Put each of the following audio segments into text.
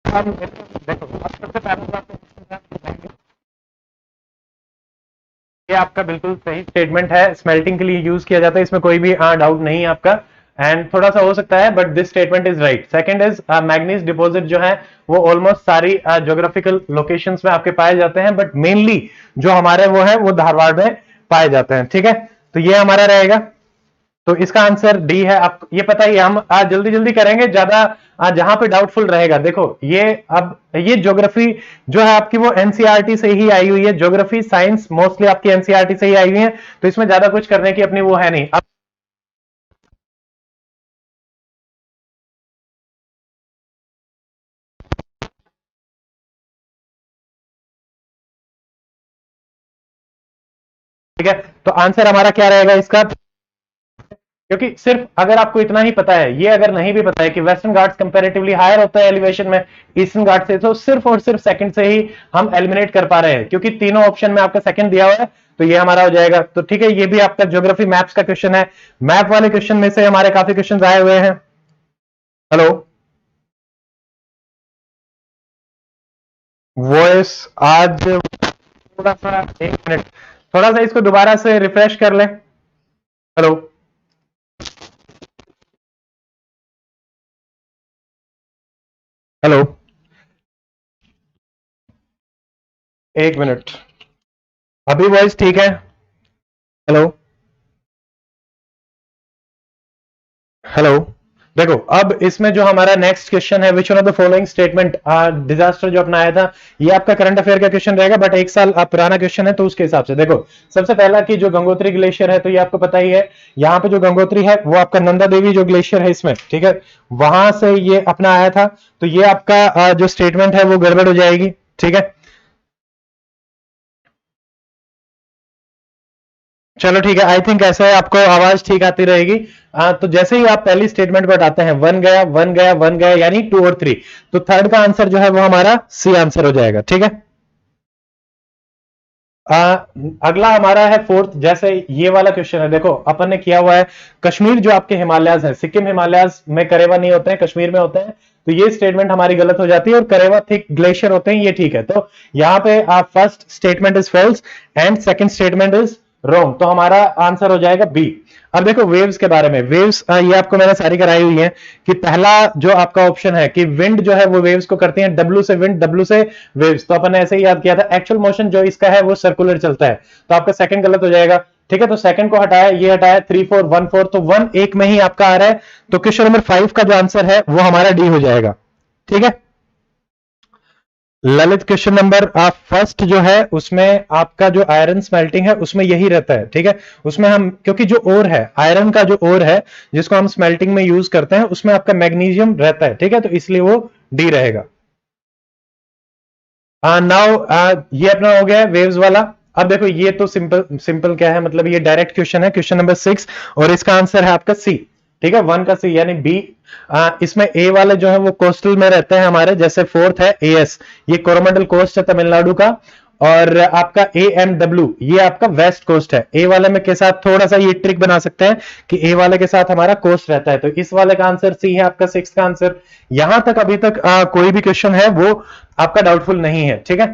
देखो अब सबसे पहले बात तो ये आपका बिल्कुल सही स्टेटमेंट है, स्मेल्टिंग के लिए यूज किया जाता है, इसमें कोई भी डाउट नहीं है आपका। एंड थोड़ा सा हो सकता है but this statement is right. Second is manganese deposit जो है वो ऑलमोस्ट सारी ज्योग्राफिकल लोकेशंस में आपके पाए जाते हैं, बट मेनली जो हमारे वो है वो धारवाड़ में पाए जाते हैं। ठीक है, तो ये हमारा रहेगा। तो इसका आंसर डी है। आप ये पता ही, हम आज जल्दी जल्दी करेंगे, ज्यादा जहां पे डाउटफुल रहेगा। देखो ये अब ये ज्योग्राफी जो है आपकी वो एनसीईआरटी से ही आई हुई है, ज्योग्राफी साइंस मोस्टली आपकी एनसीईआरटी से ही आई हुई है, तो इसमें ज्यादा कुछ करने की अपनी वो है नहीं। अब ठीक है, तो आंसर हमारा क्या रहेगा इसका, क्योंकि सिर्फ अगर आपको इतना ही पता है, ये अगर नहीं भी पता है कि वेस्टर्न घाट्स कंपैरेटिवली हायर होता है एलिवेशन में ईस्टर्न घाट से, तो सिर्फ और सिर्फ सेकंड से ही हम एलिमिनेट कर पा रहे हैं, क्योंकि तीनों ऑप्शन में आपका सेकंड दिया हुआ है, तो ये हमारा हो जाएगा। तो ठीक है, ये भी आपका ज्योग्राफी मैप्स का क्वेश्चन है। मैप वाले क्वेश्चन में से हमारे काफी क्वेश्चन आए हुए हैं। हेलो, वॉइस आज थोड़ा सा, एक मिनट, थोड़ा सा इसको दोबारा से रिफ्रेश कर लें। हेलो, हेलो, एक मिनट, अभी वॉइस ठीक है? हेलो, हेलो, देखो अब इसमें जो हमारा नेक्स्ट क्वेश्चन है, which one of the following statement disaster जो अपना आया था, ये आपका करंट अफेयर का क्वेश्चन रहेगा, बट एक साल पुराना क्वेश्चन है, तो उसके हिसाब से देखो। सबसे पहला कि जो गंगोत्री ग्लेशियर है, तो ये आपको पता ही है, यहाँ पे जो गंगोत्री है वो आपका नंदा देवी जो ग्लेशियर है इसमें, ठीक है, वहां से ये अपना आया था, तो ये आपका जो स्टेटमेंट है वो गड़बड़ हो जाएगी। ठीक है, चलो ठीक है, आई थिंक ऐसा है, आपको आवाज ठीक आती रहेगी। तो जैसे ही आप पहली स्टेटमेंट को हटाते हैं, वन गया वन गया वन गया, यानी टू और थ्री, तो थर्ड का आंसर जो है वो हमारा सी आंसर हो जाएगा। ठीक है, आ, अगला हमारा है फोर्थ। जैसे ये वाला क्वेश्चन है, देखो अपन ने किया हुआ है, कश्मीर जो आपके हिमालयाज है, सिक्किम हिमालयाज में करेवा नहीं होते हैं, कश्मीर में होते हैं, तो ये स्टेटमेंट हमारी गलत हो जाती है, और करेवा थिक ग्लेशियर होते हैं, ये ठीक है। तो यहाँ पे आप first statement is false and second statement is wrong, तो हमारा आंसर हो जाएगा बी। अब देखो वेव्स के बारे में, वेव्स ये आपको मैंने सारी कराई हुई है, कि पहला जो आपका ऑप्शन है कि विंड जो है वो वेव्स को करती है, डब्ल्यू से विंड, डब्ल्यू से वेव्स, तो अपन ने ऐसे ही याद किया था। एक्चुअल मोशन जो इसका है वो सर्कुलर चलता है, तो आपका सेकंड गलत हो जाएगा। ठीक है, तो सेकंड को हटाया, ये हटाया, 3 4 1 4, तो 1 एक में ही आपका आ रहा है, तो क्वेश्चन नंबर 5 का जो आंसर है वो हमारा डी हो जाएगा। ठीक है, ललित क्वेश्चन नंबर आप फर्स्ट जो है उसमें आपका जो आयरन स्मेल्टिंग है उसमें यही रहता है। ठीक है, उसमें हम, क्योंकि जो ओर है, आयरन का जो ओर है जिसको हम स्मेल्टिंग में यूज करते हैं, उसमें आपका मैग्नीशियम रहता है। ठीक है, तो इसलिए वो डी रहेगा। नाउ ये अपना हो गया वेव्स वाला। अब देखो ये तो सिंपल सिंपल क्या है, मतलब ये डायरेक्ट क्वेश्चन है, क्वेश्चन नंबर 6, और इसका आंसर है आपका सी। ठीक है, 1 का सी यानी बी। इसमें ए वाले जो है वो कोस्टल में रहते हैं हमारे, जैसे फोर्थ है एएस, ये कोरोमंडल कोस्ट है तमिलनाडु का, और आपका ए एम डब्ल्यू ये आपका वेस्ट कोस्ट है। ए वाले में के साथ थोड़ा सा ये ट्रिक बना सकते हैं कि ए वाले के साथ हमारा कोस्ट रहता है, तो इस वाले का आंसर सी है आपका, 6 का आंसर। यहां तक अभी तक कोई भी क्वेश्चन है वो आपका डाउटफुल नहीं है। ठीक है,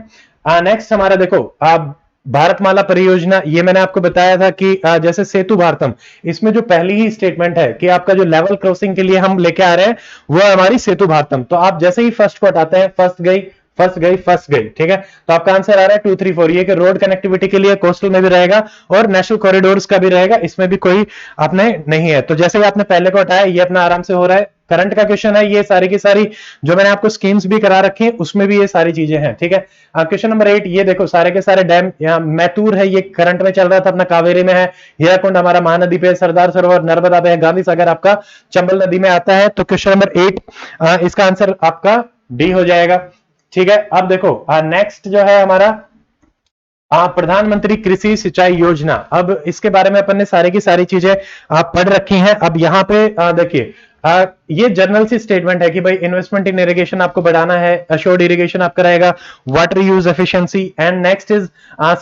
नेक्स्ट हमारा देखो, आप भारतमाला परियोजना, ये मैंने आपको बताया था कि जैसे सेतु भारतम, इसमें जो पहली ही स्टेटमेंट है कि आपका जो लेवल क्रॉसिंग के लिए हम लेके आ रहे हैं वो है हमारी सेतु भारतम, तो आप जैसे ही फर्स्ट को हटाते हैं, फर्स्ट गई फर्स्ट गई फर्स्ट गई। ठीक है, तो आपका आंसर आ रहा है 2 3 4, ये कि रोड कनेक्टिविटी के लिए कोस्टल में भी रहेगा और नेशनल कॉरिडोर्स का भी रहेगा, इसमें भी कोई आपने नहीं है। तो जैसे ही आपने पहले को हटाया, ये अपना आराम से हो रहा है। करंट का क्वेश्चन है, ये सारी की सारी जो मैंने आपको स्कीम्स भी करा रखी है उसमें भी ये सारी चीजें हैं। ठीक है, क्वेश्चन नंबर 8, ये देखो सारे के सारे डैम, यहाँ मैतूर है, ये करंट में चल रहा था अपना, कावेरी में है, हीराकुंड हमारा महानदी पे, सरदार सरोवर नर्मदा पे है, गांधी सागर आपका चंबल नदी में आता है। तो क्वेश्चन नंबर 8 इसका आंसर आपका डी हो जाएगा। ठीक है, अब देखो नेक्स्ट जो है हमारा प्रधानमंत्री कृषि सिंचाई योजना। अब इसके बारे में अपन ने सारी की सारी चीजें आप पढ़ रखी हैं। अब यहाँ पे देखिए, ये जनरल सी स्टेटमेंट है कि भाई इन्वेस्टमेंट इन इरिगेशन आपको बढ़ाना है, अश्योर्ड इरिगेशन आपका रहेगा, water use efficiency, and next is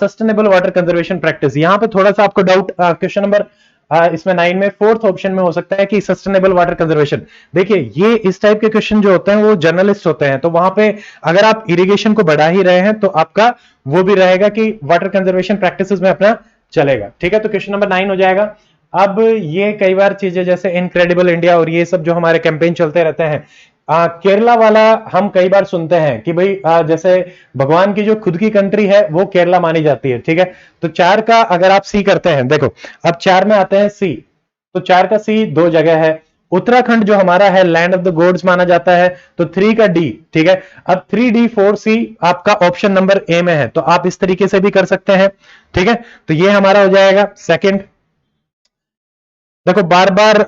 sustainable water conservation practice. यहाँ पे थोड़ा सा आपको डाउट, क्वेश्चन नंबर इसमें 9 में फोर्थ ऑप्शन में हो सकता है कि सस्टेनेबल वाटर कंजर्वेशन। देखिए ये इस टाइप के क्वेश्चन जो होते हैं वो जर्नलिस्ट होते हैं, तो वहां पे अगर आप इरिगेशन को बढ़ा ही रहे हैं तो आपका वो भी रहेगा कि वाटर कंजर्वेशन प्रैक्टिसेस में अपना चलेगा। ठीक है, तो क्वेश्चन नंबर 9 हो जाएगा। अब ये कई बार चीजें जैसे इनक्रेडिबल इंडिया और ये सब जो हमारे कैंपेन चलते रहते हैं, केरला वाला हम कई बार सुनते हैं कि भाई जैसे भगवान की जो खुद की कंट्री है वो केरला मानी जाती है। ठीक है, तो 4 का अगर आप सी करते हैं, देखो अब 4 में आते हैं सी, तो 4 का सी 2 जगह है। उत्तराखंड जो हमारा है लैंड ऑफ द गॉड्स माना जाता है, तो 3 का डी। ठीक है, अब 3D4C आपका ऑप्शन नंबर ए में है, तो आप इस तरीके से भी कर सकते हैं। ठीक है, तो ये हमारा हो जाएगा सेकंड। देखो बार बार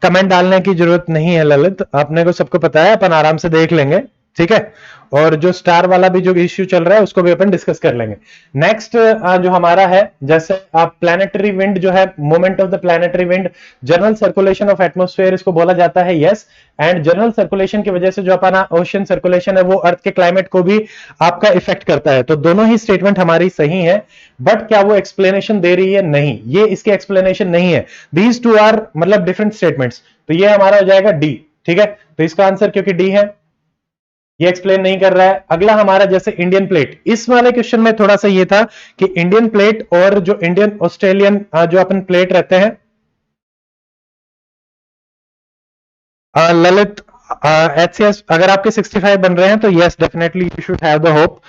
कमेंट डालने की जरूरत नहीं है ललित, आपने को सबको पता है, अपन आराम से देख लेंगे। ठीक है, और जो स्टार वाला भी जो इश्यू चल रहा है उसको भी अपन डिस्कस कर लेंगे। नेक्स्ट जो हमारा है, जैसे आप प्लैनेटरी विंड जो है, moment of the planetary wind, general circulation of atmosphere इसको बोला जाता है, यस। एंड जनरल सर्कुलेशन की वजह से जो अपना ओशन सर्कुलेशन है वो अर्थ के क्लाइमेट को भी आपका इफेक्ट करता है, तो दोनों ही स्टेटमेंट हमारी सही है। बट क्या वो एक्सप्लेनेशन दे रही है? नहीं, ये इसके एक्सप्लेनेशन नहीं है। दीज टू आर मतलब डिफरेंट स्टेटमेंट्स, तो ये हमारा हो जाएगा डी। ठीक है, तो इसका आंसर क्योंकि डी है, ये एक्सप्लेन नहीं कर रहा है। अगला हमारा जैसे इंडियन प्लेट, इस वाले क्वेश्चन में थोड़ा सा ये था कि इंडियन प्लेट और जो इंडियन ऑस्ट्रेलियन जो अपन प्लेट रहते हैं, ललित HCS अगर आपके 65 बन रहे हैं तो yes definitely you should have the hope.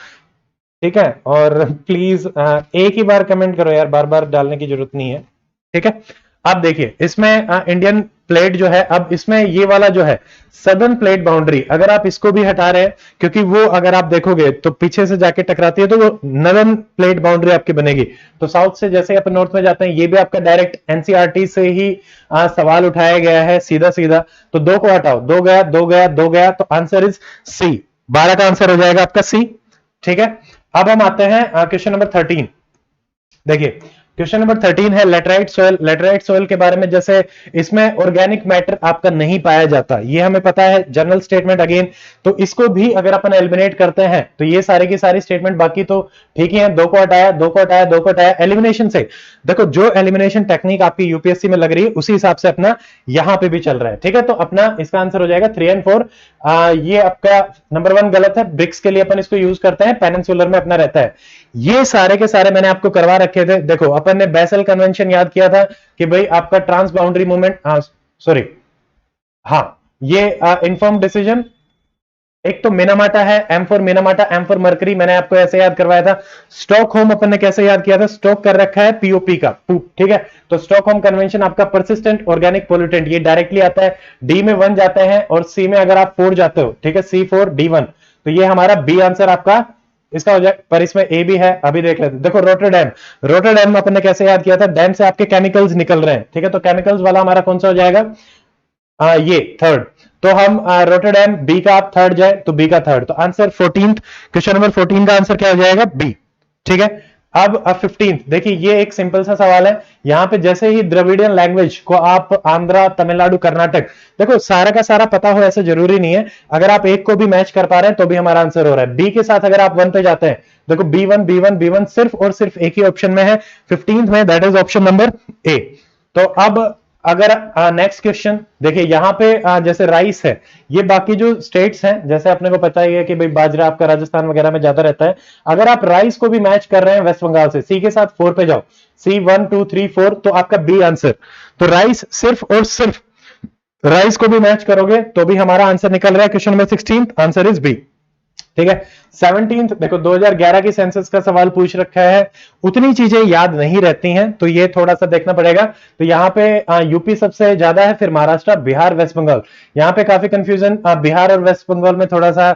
ठीक है, और प्लीज एक ही बार कमेंट करो यार, बार बार डालने की जरूरत नहीं है। ठीक है, अब देखिए इसमें इंडियन प्लेट जो है, अब इसमें ये वाला जो है सदर्न प्लेट बाउंड्री, अगर आप इसको भी हटा रहे हैं, क्योंकि वो अगर आप देखोगे तो पीछे से जाके टकराती है, तो वो नॉर्दर्न प्लेट बाउंड्री आपकी बनेगी। तो साउथ से जैसे अपन नॉर्थ में जाते हैं, ये भी आपका डायरेक्ट एनसीईआरटी से ही सवाल उठाया गया है सीधा सीधा। तो 2 को हटाओ, 2 गया, 2 गया, 2 गया, तो आंसर इज सी। 12 का आंसर हो जाएगा आपका सी। ठीक है, अब हम आते हैं क्वेश्चन नंबर 13। देखिए क्वेश्चन नंबर 13 है लेटराइट सॉइल। लेटराइट सॉइल के बारे में, जैसे इसमें ऑर्गेनिक मैटर आपका नहीं पाया जाता, ये हमें पता है, जनरल स्टेटमेंट अगेन। तो इसको भी अगर अपन एलिमिनेट करते हैं तो ये सारे की सारी स्टेटमेंट बाकी तो ठीक ही है। 2 को हटाया, 2 को हटाया, 2 को हटाया, एलिमिनेशन से देखो जो एलिमिनेशन टेक्निक आपकी यूपीएससी में लग रही है उसी हिसाब से अपना यहां पे भी चल रहा है। ठीक है, तो अपना इसका आंसर हो जाएगा 3 एंड 4। ये आपका नंबर 1 गलत है, ब्रिक्स के लिए अपन इसको यूज करते हैं, पेनिनसुलर में अपना रहता है। ये सारे के सारे मैंने आपको करवा रखे थे। देखो अपन ने बेसल कन्वेंशन याद किया था कि भाई आपका ट्रांस बाउंड्री मूवमेंट, सॉरी, हाँ ये इन्फॉर्म डिसीजन, एक तो मिनामाटा है, M for Minamata, M for mercury, मैंने आपको ऐसे याद करवाया था। स्टॉकहोम अपन ने कैसे याद किया था, स्टॉक कर रखा है पीओपी का, ठीक है। तो स्टॉकहोम कन्वेंशन आपका परसिस्टेंट ऑर्गेनिक पोल्यूटेंट, ये डायरेक्टली आता है, डी में 1 जाते हैं और सी में अगर आप 4 जाते हो, ठीक है, C4D1, तो ये हमारा बी आंसर आपका इसका हो जाए। पर इसमें ए भी है, अभी देख लेते हैं। देखो रोटरडैम, रोटरडैम अपन ने कैसे याद किया था, डैम से आपके केमिकल्स निकल रहे हैं, ठीक है, तो केमिकल्स वाला हमारा कौन सा हो जाएगा, ये थर्ड। तो हम रोटरडैम बी का आप थर्ड जाए तो बी का थर्ड, तो आंसर 14th, क्वेश्चन नंबर 14 का आंसर क्या हो जाएगा, बी। ठीक है, अब 15th देखिए, ये एक सिंपल सा सवाल है। यहां पे जैसे ही द्रविडियन लैंग्वेज को आप आंध्रा, तमिलनाडु, कर्नाटक, देखो सारा का सारा पता हो ऐसा जरूरी नहीं है, अगर आप एक को भी मैच कर पा रहे हैं तो भी हमारा आंसर हो रहा है। बी के साथ अगर आप 1 पे जाते हैं, देखो B1 सिर्फ और सिर्फ एक ही ऑप्शन में है 15th में, that is option number A. तो अब अगर नेक्स्ट क्वेश्चन देखिए, यहां पे जैसे राइस है, ये बाकी जो स्टेट्स हैं, जैसे अपने को पता ही है कि भाई बाजरा आपका राजस्थान वगैरह में ज्यादा रहता है। अगर आप राइस को भी मैच कर रहे हैं वेस्ट बंगाल से, सी के साथ 4 पे जाओ, सी 1 2 3 4, तो आपका बी आंसर। तो राइस सिर्फ और सिर्फ राइस को भी मैच करोगे तो भी हमारा आंसर निकल रहा है question number 16, answer is B. ठीक है, 17th देखो 2011 की सेंसस का सवाल पूछ रखा है, उतनी चीजें याद नहीं रहती हैं तो ये थोड़ा सा देखना पड़ेगा। तो यहाँ पे यूपी सबसे ज्यादा है, फिर महाराष्ट्र, बिहार, वेस्ट बंगाल। यहाँ पे काफी कंफ्यूजन बिहार और वेस्ट बंगाल में थोड़ा सा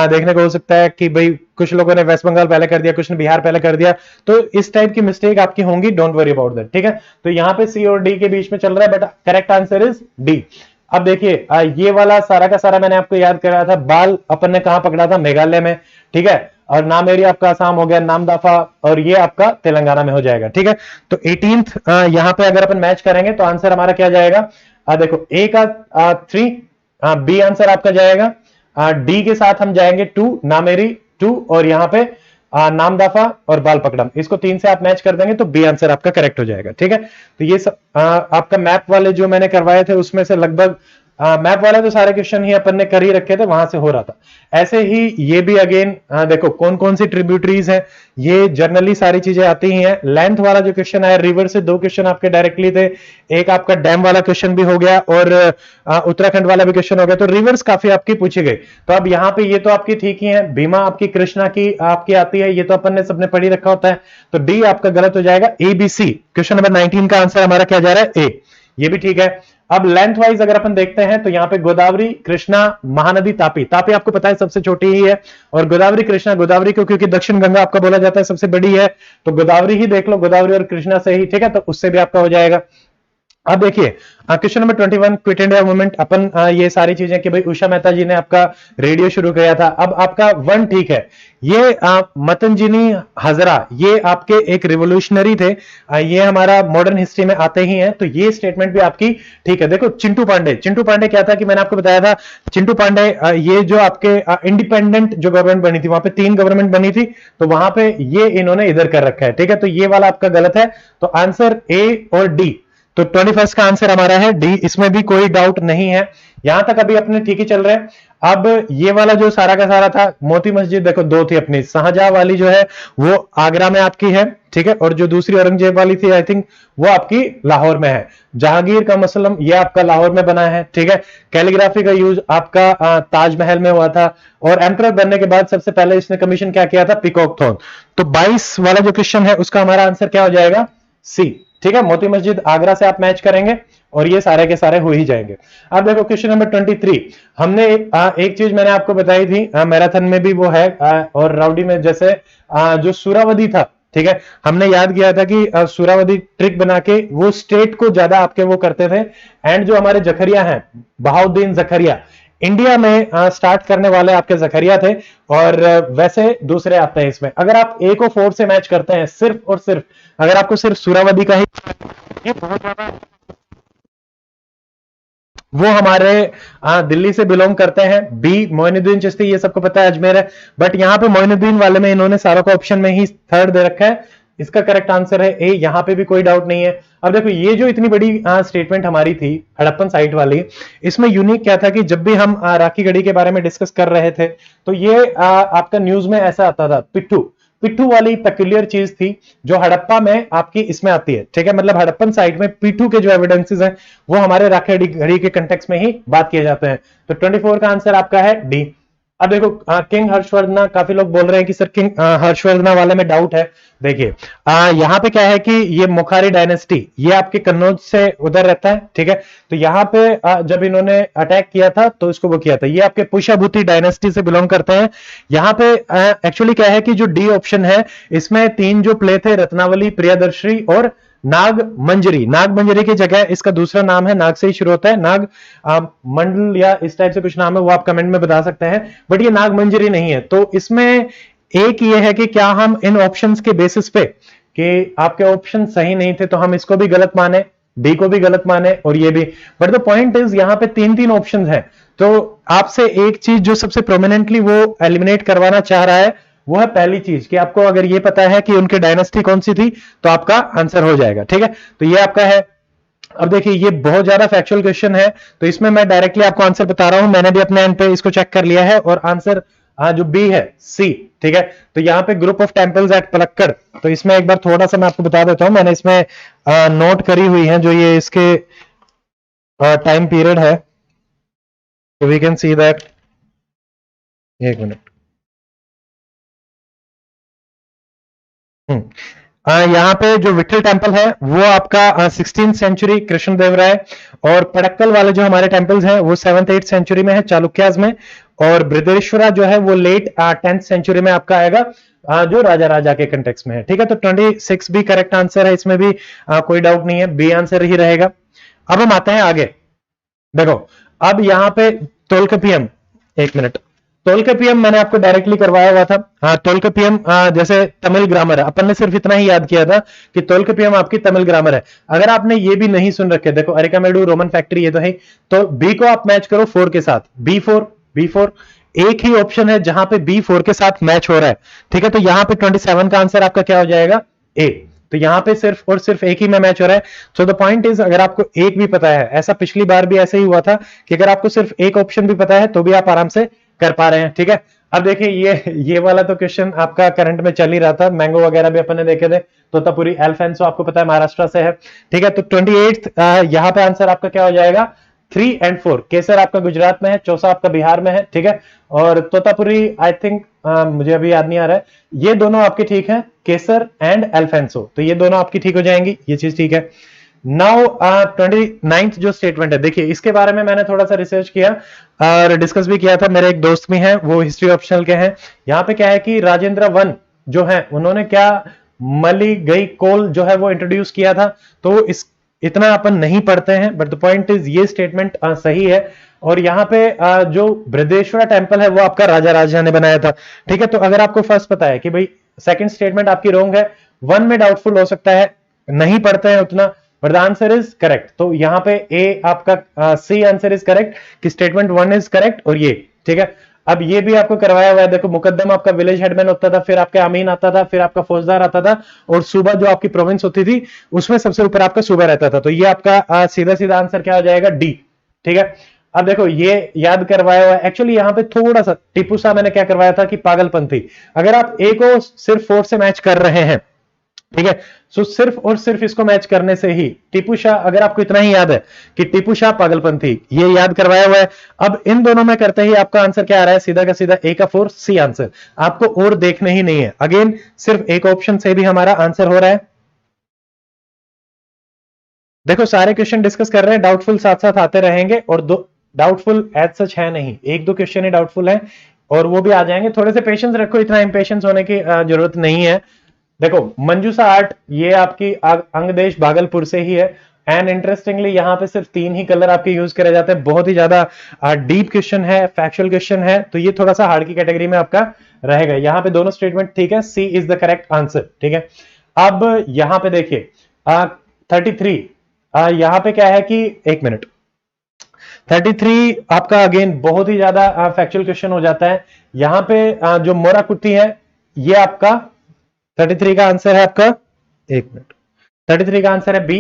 देखने को हो सकता है कि भाई कुछ लोगों ने वेस्ट बंगाल पहले कर दिया, कुछ ने बिहार पहले कर दिया, तो इस टाइप की मिस्टेक आपकी होंगी, डोंट वरी अबाउट दैट। ठीक है, तो यहाँ पे सी और डी के बीच में चल रहा है, but correct answer is D. अब देखिए ये वाला सारा का सारा मैंने आपको याद कराया था, बाल अपन ने कहां पकड़ा था, मेघालय में, ठीक है, और नाम एरिया आपका आसाम हो गया, नामदाफा, और ये आपका तेलंगाना में हो जाएगा। ठीक है, तो 18th यहां पे अगर अपन मैच करेंगे तो आंसर हमारा क्या जाएगा, देखो ए का 3, बी आंसर आपका जाएगा, डी के साथ हम जाएंगे 2, नामेरी 2, और यहाँ पे नामदाफा और बाल पकड़म, इसको 3 से आप मैच कर देंगे तो बी आंसर आपका करेक्ट हो जाएगा। ठीक है, तो ये सब आपका मैप वाले जो मैंने करवाए थे उसमें से लगभग मैप वाले तो सारे क्वेश्चन ही अपन ने कर ही रखे थे, वहां से हो रहा था। ऐसे ही ये भी अगेन देखो कौन कौन सी ट्रिब्यूटरीज है, ये जनरली सारी चीजें आती ही हैं। लेंथ वाला जो क्वेश्चन आया, रिवर से 2 क्वेश्चन आपके डायरेक्टली थे, एक आपका डैम वाला क्वेश्चन भी हो गया और उत्तराखंड वाला भी क्वेश्चन हो गया, तो रिवर्स काफी आपकी पूछी गई। तो अब यहाँ पे ये तो आपकी ठीक ही है, भीमा आपकी कृष्णा की आपकी आती है, ये तो अपन ने सबने पढ़ी रखा होता है, तो डी आपका गलत हो जाएगा। ABC क्वेश्चन नंबर 19 का आंसर हमारा क्या जा रहा है, ए, ये भी ठीक है। अब लेंथ वाइज अगर अपन देखते हैं तो यहाँ पे गोदावरी, कृष्णा, महानदी, तापी, तापी आपको पता है सबसे छोटी ही है, और गोदावरी, कृष्णा, गोदावरी को क्योंकि दक्षिण गंगा आपका बोला जाता है सबसे बड़ी है, तो गोदावरी ही देख लो, गोदावरी और कृष्णा से ही, ठीक है, तो उससे भी आपका हो जाएगा। अब देखिए question number 21, quit India movement, अपन ये सारी चीजें कि भाई उषा मेहता जी ने आपका रेडियो शुरू किया था। अब आपका 1 ठीक है, ये मतंजनी हजरा, ये आपके एक रिवोल्यूशनरी थे, ये हमारा मॉडर्न हिस्ट्री में आते ही हैं, तो ये स्टेटमेंट भी आपकी ठीक है। देखो चिंटू पांडे, चिंटू पांडे क्या था कि मैंने आपको बताया था, चिंटू पांडे ये जो आपके इंडिपेंडेंट जो गवर्नमेंट बनी थी, वहां पे 3 गवर्नमेंट बनी थी, तो वहां पे ये इन्होंने इधर कर रखा है, ठीक है, तो ये वाला आपका गलत है, तो आंसर ए और डी, तो 21 का आंसर हमारा है डी, इसमें भी कोई डाउट नहीं है। यहां तक अभी अपने ठीक ही चल रहे हैं। अब ये वाला जो सारा का सारा था, मोती मस्जिद देखो 2 थी अपनी, शाहजहां वाली जो है वो आगरा में आपकी है, ठीक है, और जो दूसरी औरंगजेब वाली थी आई थिंक वो आपकी लाहौर में है। जहांगीर का मसलम ये आपका लाहौर में बना है, ठीक है। कैलीग्राफी का यूज आपका ताजमहल में हुआ था, और एम्परर बनने के बाद सबसे पहले इसने कमीशन क्या किया था, पीकॉक थ्रोन। तो 22 वाला जो क्वेश्चन है उसका हमारा आंसर क्या हो जाएगा, सी, ठीक है। मोती मस्जिद आगरा से आप मैच करेंगे और ये सारे के सारे हो ही जाएंगे। अब देखो क्वेश्चन नंबर 23, हमने एक चीज मैंने आपको बताई थी, मैराथन में भी वो है, और राउडी में जैसे जो सुरावदी था, ठीक है, हमने याद किया था कि सुरावदी ट्रिक बना के वो स्टेट को ज्यादा आपके वो करते थे। एंड जो हमारे जखरिया हैं, बहाउद्दीन जखरिया, इंडिया में स्टार्ट करने वाले आपके जखरिया थे, और वैसे दूसरे आते हैं इसमें। अगर आप ए को 4 से मैच करते हैं, सिर्फ और सिर्फ अगर आपको सिर्फ सुरावदी का ही, ये बहुत ज्यादा, वो हमारे दिल्ली से बिलोंग करते हैं। बी मोइनुद्दीन चिश्ती, ये सबको पता है अजमेर है, बट यहां पे मोइनुद्दीन वाले में इन्होंने सारों का ऑप्शन में ही 3rd दे रखा है, इसका करेक्ट आंसर है ए, यहां पे भी कोई डाउट नहीं है। अब देखो ये जो इतनी बड़ी स्टेटमेंट हमारी थी हड़प्पन साइट वाली, इसमें यूनिक क्या था कि जब भी हम राखी गढ़ी के बारे में डिस्कस कर रहे थे तो ये आपका न्यूज में ऐसा आता था, पिट्ठू, पिट्ठू वाली पेक्यूलियर चीज थी जो हड़प्पा में आपकी इसमें आती है, ठीक है, मतलब हड़प्पन साइट में पिट्ठू के जो एविडेंसेस हैं वो हमारे राखी गढ़ी के कंटेक्स्ट में ही बात किए जाते हैं। तो 24 का आंसर आपका है डी। अब देखो किंग हर्षवर्धना, काफी लोग बोल रहे हैं कि सर किंग हर्षवर्धना वाले में डाउट है। देखिए यहाँ पे क्या है कि ये मुखारी डायनेस्टी ये आपके कन्नौज से उधर रहता है, ठीक है, तो यहाँ पे जब इन्होंने अटैक किया था तो इसको वो किया था, ये आपके पुष्यभूति डायनेस्टी से बिलोंग करते हैं। यहाँ पे एक्चुअली क्या है कि जो डी ऑप्शन है इसमें 3 जो प्ले थे, रत्नावली, प्रियदर्शी और नाग मंजरी। नाग मंजरी की जगह इसका दूसरा नाम है, नाग से ही शुरू होता है, नाग मंडल या इस टाइप से कुछ नाम है, वो आप कमेंट में बता सकते हैं, बट ये नाग मंजरी नहीं है। तो इसमें एक ये है कि क्या हम इन ऑप्शंस के बेसिस पे कि आपके ऑप्शन सही नहीं थे तो हम इसको भी गलत माने, डी को भी गलत माने और ये भी, बट द पॉइंट इज यहाँ पे 3 ऑप्शन है, तो आपसे एक चीज जो सबसे प्रोमिनेंटली वो एलिमिनेट करवाना चाह रहा है वो है पहली चीज कि आपको अगर ये पता है कि उनकी डायनेस्टी कौन सी थी तो आपका आंसर हो जाएगा, ठीक है, तो ये आपका है। अब देखिए ये बहुत ज्यादा फैक्चुअल क्वेश्चन है, तो इसमें मैं डायरेक्टली आपको आंसर बता रहा हूं, मैंने भी अपने एंड पे इसको चेक कर लिया है और आंसर जो बी है सी, ठीक है। तो यहाँ पे group of temples at Palakkad, तो इसमें एक बार थोड़ा सा मैं आपको बता देता हूं, मैंने इसमें नोट करी हुई है जो ये इसके टाइम पीरियड है, तो वी कैन सी दैट, एक मिनट, यहाँ पे जो विठल टेम्पल है वो आपका 16th सेंचुरी कृष्णदेवराय, और पड़क्कल वाले जो हमारे टेम्पल्स हैं वो 7th 8th सेंचुरी में है चालुक्याज में, और बृहदेश्वरा जो है वो लेट 10th सेंचुरी में आपका आएगा जो राजा राजा के कंटेक्स्ट में है, ठीक है। तो 26 भी करेक्ट आंसर है, इसमें भी कोई डाउट नहीं है, बी आंसर ही रहेगा। अब हम आते हैं आगे, देखो अब यहाँ पे तोलकपियम, एक मिनट, तोलकपियम मैंने आपको डायरेक्टली करवाया हुआ था। हाँ, तोलकपियम जैसे तमिल ग्रामर है, अपन ने सिर्फ इतना ही याद किया था कि तोलकपियम आपकी तमिल ग्रामर है। अगर आपने ये भी नहीं सुन रखे, देखो अरिकामेडू, रोमन फैक्ट्री, ये तो है, तो बी को आप मैच करो 4 के साथ, B4, एक ही ऑप्शन है जहां पे बी 4 के साथ मैच हो रहा है, ठीक है। तो यहां पे 27 का आंसर आपका क्या हो जाएगा, ए। तो यहां पे सिर्फ और सिर्फ एक ही में मैच हो रहा है। सो द पॉइंट इज, अगर आपको एक भी पता है, ऐसा पिछली बार भी ऐसे ही हुआ था कि अगर आपको सिर्फ एक ऑप्शन भी पता है तो भी आप आराम से कर पा रहे हैं, ठीक है। अब देखिए ये वाला तो क्वेश्चन आपका करंट में चल ही रहा था, मैंगो वगैरह भी अपन ने देखे थे। तोतापुरी एल्फेंसो आपको पता है महाराष्ट्र से है, ठीक है। तो 28 यहां पे आंसर आपका क्या हो जाएगा, 3 और 4। केसर आपका गुजरात में है, चौसा आपका बिहार में है, ठीक है। और तोतापुरी आई थिंक मुझे अभी याद नहीं आ रहा है। ये दोनों आपके ठीक है, केसर एंड एल्फेंसो, तो ये दोनों आपकी ठीक हो जाएंगी, ये चीज ठीक है। नाउ 29th जो स्टेटमेंट है, देखिए इसके बारे में मैंने थोड़ा सा रिसर्च किया और डिस्कस भी किया था, मेरे एक दोस्त भी हैं, वो हिस्ट्री ऑप्शनल के हैं। यहाँ पे क्या है कि राजेंद्र वन जो है उन्होंने क्या मली गई कोल जो है वो इंट्रोड्यूस किया था। तो इस इतना अपन नहीं पढ़ते हैं, बट द पॉइंट इज ये स्टेटमेंट सही है। और यहाँ पे जो बृहदेश्वर टेम्पल है वो आपका राजा राजा ने बनाया था, ठीक है। तो अगर आपको फर्स्ट पता है कि भाई सेकंड स्टेटमेंट आपकी रॉन्ग है, वन में डाउटफुल हो सकता है, नहीं पढ़ते हैं उतना, but the answer is correct. तो यहाँ पे ए आपका सी आंसर इज करेक्ट कि स्टेटमेंट 1 इज करेक्ट और ये, ठीक है। अब ये भी आपको करवाया हुआ है, देखो मुकद्दम आपका विलेज हेडमैन होता था, फिर आपका अमीन आता था, फिर आपका फौजदार आता था, और सूबा जो आपकी प्रोविंस होती थी उसमें सबसे ऊपर आपका सूबा रहता था। तो ये आपका सीधा सीधा आंसर क्या हो जाएगा, डी, ठीक है। अब देखो ये याद करवाया हुआ है, एक्चुअली यहाँ पे थोड़ा सा टीपू शाह मैंने क्या करवाया था कि पागलपंथी। अगर आप ए को सिर्फ 4 से मैच कर रहे हैं, ठीक है, सो सिर्फ और सिर्फ इसको मैच करने से ही टीपू शाह, अगर आपको इतना ही याद है कि टीपू शाह पागलपंथी, ये याद करवाया हुआ है। अब इन दोनों में करते ही आपका आंसर क्या आ रहा है, सीधा का सीधा ए का 4 सी आंसर, आपको और देखने ही नहीं है। अगेन सिर्फ एक ऑप्शन से भी हमारा आंसर हो रहा है। देखो सारे क्वेश्चन डिस्कस कर रहे हैं, डाउटफुल साथ साथ आते रहेंगे, और दो डाउटफुल एज सच है नहीं, एक दो क्वेश्चन ही डाउटफुल है और वो भी आ जाएंगे। थोड़े से पेशेंस रखो, इतना इंपेशेंस होने की जरूरत नहीं है। देखो मंजूसा आर्ट ये आपकी अंगदेश भागलपुर से ही है, एंड इंटरेस्टिंगली यहाँ पे सिर्फ 3 ही कलर आपके यूज करे जाते हैं। बहुत ही ज्यादा डीप क्वेश्चन है, फैक्चुअल क्वेश्चन है, तो ये थोड़ा सा हार्ड की कैटेगरी में आपका रहेगा। यहाँ पे दोनों स्टेटमेंट ठीक है, सी इज द करेक्ट आंसर, ठीक है। अब यहाँ पे देखिए 33 यहाँ पे क्या है कि 1 मिनट, 33 आपका अगेन बहुत ही ज्यादा फैक्चुअल क्वेश्चन हो जाता है। यहाँ पे जो मोरा कुट्टी है, ये आपका 33 का आंसर है आपका, 1 मिनट, 33 का आंसर है बी।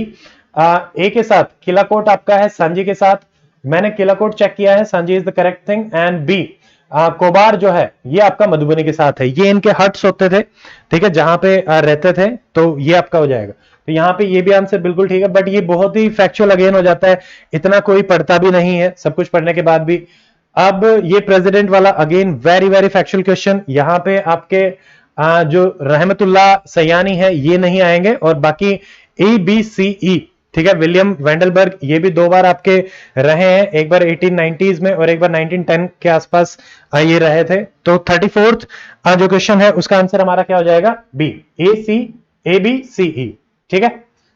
ए के साथ किलाकोट आपका है सांजी के साथ, मैंने किलाकोट चेक किया है, Sanchi is the correct thing. And B कोबार जो है ये आपका मधुबनी के साथ है, ये इनके हट्स होते थे, ठीक है, जहां पे रहते थे, तो ये आपका हो जाएगा। तो यहाँ पे ये भी आंसर बिल्कुल ठीक है, बट ये बहुत ही फैक्चुअल अगेन हो जाता है, इतना कोई पढ़ता भी नहीं है सब कुछ पढ़ने के बाद भी। अब ये प्रेसिडेंट वाला again very very factual question, यहाँ पे आपके जो रहमतुल्लाह सयानी है ये नहीं आएंगे, और बाकी ए बी सी ई, ठीक है। विलियम वेंडलबर्ग ये भी 2 बार आपके रहे हैं, एक बार 1890s में और एक बार 1910 के आसपास ये रहे थे। तो 34th जो क्वेश्चन है उसका आंसर हमारा क्या हो जाएगा, बी, ए बी सी ई, ठीक है।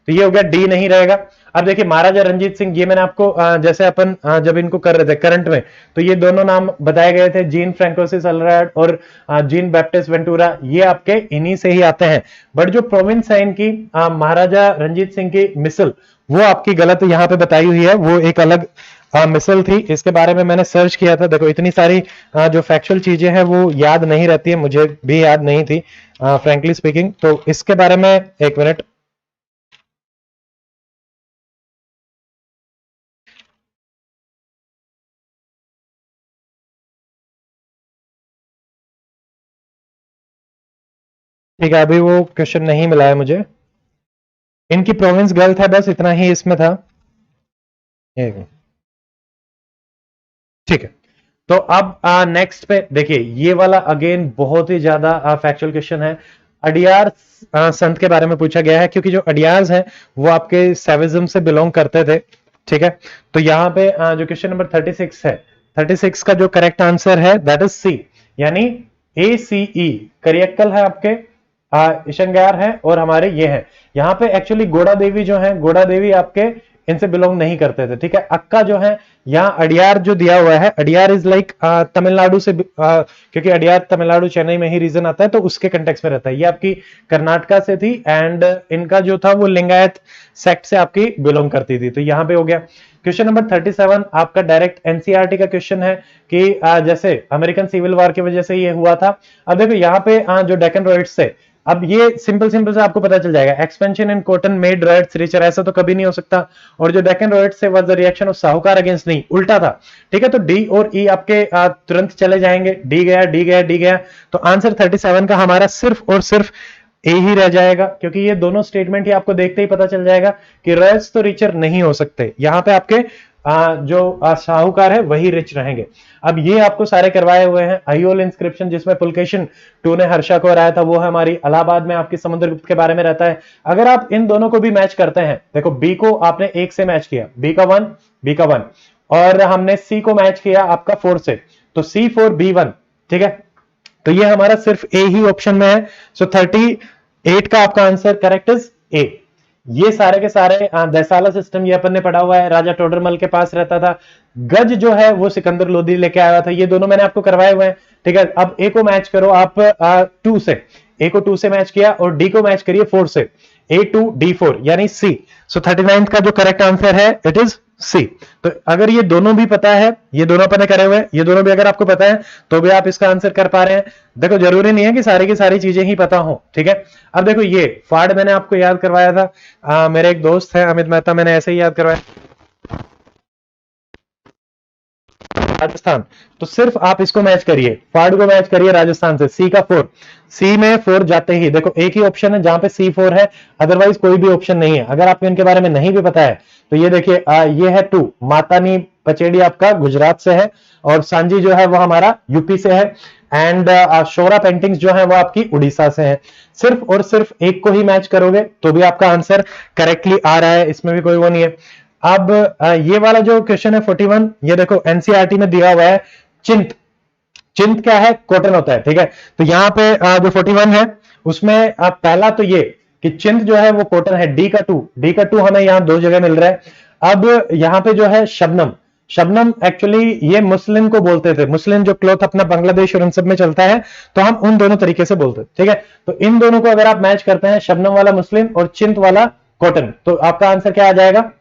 तो ये हो गया, डी नहीं रहेगा। अब देखिए महाराजा रंजीत सिंह, ये मैंने आपको जैसे अपन जब इनको कर रहे थे करंट में, तो ये दोनों नाम बताए गए थे, जीन फ्रैंकोसिस अलराड और जीन बैप्टिस्ट वेंटूरा, ये आपके इन्हीं से ही आते हैं। बट जो प्रोविंस है इनकी महाराजा रंजीत सिंह की मिसल, वो आपकी गलत यहाँ पे बताई हुई है, वो एक अलग मिसल थी। इसके बारे में मैंने सर्च किया था, देखो इतनी सारी जो फैक्चुअल चीजें हैं वो याद नहीं रहती है, मुझे भी याद नहीं थी फ्रैंकली स्पीकिंग। तो इसके बारे में 1 मिनट, ठीक है, अभी वो क्वेश्चन नहीं मिला है मुझे, इनकी प्रोविंस गलत है, बस इतना ही इसमें था, ठीक है। तो अब नेक्स्ट पे देखिए, ये वाला अगेन बहुत ही ज्यादा फैक्चुअल क्वेश्चन है। अडियार संत के बारे में पूछा गया है, क्योंकि जो अडियार्स हैं वो आपके सेविज्म से बिलोंग करते थे, ठीक है। तो यहाँ पे जो क्वेश्चन नंबर 36 है, 36 का जो करेक्ट आंसर है दैट इज सी, यानी ए सी ई। करियक्कल है आपके, इशंगार है, और हमारे ये है। यहाँ पे एक्चुअली गोड़ा देवी जो है, गोड़ा देवी आपके इनसे बिलोंग नहीं करते थे, ठीक है। अक्का जो है, यहाँ अडियार जो दिया हुआ है, अडियार इज लाइक तमिलनाडु से, क्योंकि अडियार तमिलनाडु चेन्नई में ही रीजन आता है, तो उसके कंटेक्स्ट में रहता है। ये आपकी कर्नाटका से थी, एंड इनका जो था वो लिंगायत सेक्ट से आपकी बिलोंग करती थी, तो यहाँ पे हो गया। क्वेश्चन नंबर 37 आपका डायरेक्ट एनसीईआरटी का क्वेश्चन है कि जैसे अमेरिकन सिविल वॉर की वजह से ये हुआ था। अब देखो यहाँ पे जो डेक्कन रॉयट्स थे, अब ये सिंपल से आपको पता चल जाएगा, expansion in cotton made ryots richer, ऐसा तो कभी नहीं हो सकता। और जो डेक्कन रॉयट्स से was the reaction of sahukar against, नहीं उल्टा था, ठीक है। तो डी और ई आपके तुरंत चले जाएंगे, डी गया डी गया डी गया, तो आंसर 37 का हमारा सिर्फ और सिर्फ ए ही रह जाएगा, क्योंकि ये दोनों स्टेटमेंट ही आपको देखते ही पता चल जाएगा कि रॉयल्स तो रिचर नहीं हो सकते, यहां पे आपके जो साहूकार है वही रिच रहेंगे। अब ये आपको सारे करवाए हुए हैं। अयोल इंस्क्रिप्शन जिसमें पुलकेशिन II ने हर्षा को हराया था, वो है हमारी इलाहाबाद में आपकी समुद्रगुप्त के बारे में रहता है। अगर आप इन दोनों को भी मैच करते हैं, देखो बी को आपने 1 से मैच किया, बी का 1 और हमने सी को मैच किया आपका 4 से, तो C4B1, ठीक है। तो ये हमारा सिर्फ ए ही ऑप्शन में है। सो 38 का आपका आंसर करेक्ट इज ए। ये सारे के सारे दैसाला सिस्टम ये अपन ने पढ़ा हुआ है, राजा टोडरमल के पास रहता था। गज जो है वो सिकंदर लोधी लेके आया था, ये दोनों मैंने आपको करवाए हुए हैं, ठीक है। अब ए को मैच करो आप 2 से, ए को 2 से मैच किया और डी को मैच करिए 4 से, A2D4 यानी सी। सो 39 का जो करेक्ट आंसर है इट इज सी। तो अगर ये दोनों भी पता है, ये दोनों अपने करे हुए, ये दोनों भी अगर आपको पता है तो भी आप इसका आंसर कर पा रहे हैं। देखो जरूरी नहीं है कि सारी की सारी चीजें ही पता हो, ठीक है। अब देखो ये फाड़ मैंने आपको याद करवाया था, मेरे एक दोस्त है अमित मेहता, मैंने ऐसे ही याद करवाया, राजस्थान। तो सिर्फ आप इसको मैच करिए, फाड़ को मैच करिए राजस्थान से, सी का 4, सी में 4 जाते ही देखो एक ही ऑप्शन है जहां पे C4 है, अदरवाइज कोई भी ऑप्शन नहीं है। अगर आपको इनके बारे में नहीं भी पता है तो ये देखिए ये है 2, मातानी पचेड़ी आपका गुजरात से है और सांजी जो है वो हमारा यूपी से है, एंड शोरा पेंटिंग्स जो है वो आपकी उड़ीसा से है। सिर्फ और सिर्फ एक को ही मैच करोगे तो भी आपका आंसर करेक्टली आ रहा है, इसमें भी कोई वो नहीं है। अब ये वाला जो क्वेश्चन है 41, ये देखो एनसीईआरटी में दिया हुआ है चिंत। चिंत क्या है? कॉटन होता है, ठीक है। तो यहाँ पे जो 41 है उसमें पहला तो ये कि चिंत जो है वो कॉटन है, डी का 2 हमें यहाँ 2 जगह मिल रहा है। अब यहाँ पे जो है शबनम, शबनम एक्चुअली ये मुस्लिम को बोलते थे, मुस्लिम जो क्लॉथ अपना बांग्लादेश और उन सब में चलता है, तो हम उन दोनों तरीके से बोलते हैं, ठीक है। तो इन दोनों को अगर आप मैच करते हैं, शबनम वाला मुस्लिम और चिंत वाला कॉटन, तो आपका आंसर क्या आ जाएगा?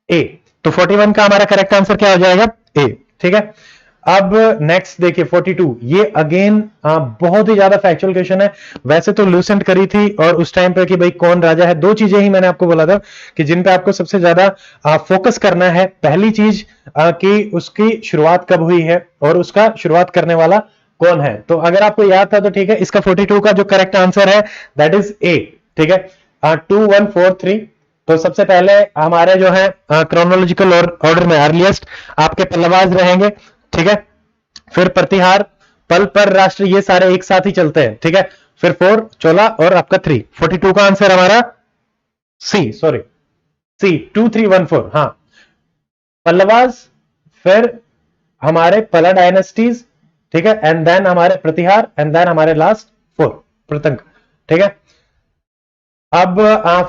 ए। तो 41 का हमारा करेक्ट आंसर क्या हो जाएगा? ए, ठीक है। अब नेक्स्ट देखिए 42, ये अगेन बहुत ही ज्यादा फैक्चुअल क्वेश्चन है। वैसे तो लूसेंट करी थी और उस टाइम पे कि भाई कौन राजा है, 2 चीजें ही मैंने आपको बोला था कि जिन पे आपको सबसे ज्यादा फोकस करना है। पहली चीज कि उसकी शुरुआत कब हुई है और उसका शुरुआत करने वाला कौन है। तो अगर आपको याद था तो ठीक है, इसका 42 का जो करेक्ट आंसर है दैट इज ए, ठीक है। 2 1 4 3। तो सबसे पहले हमारे जो है क्रोनोलॉजिकल ऑर्डर में अर्लीस्ट आपके पल्लवाज रहेंगे, ठीक है। फिर प्रतिहार, पल, पर, राष्ट्र, ये सारे एक साथ ही चलते हैं, ठीक है। फिर 4 चोला और आपका 3। 42 का आंसर हमारा सी, सॉरी सी, 2 3 1 4। हाँ, पल्लवाज, फिर हमारे पला डायनेस्टीज, ठीक है, एंड देन हमारे प्रतिहार, एंड देन हमारे लास्ट 4 प्रतंग, ठीक है। अब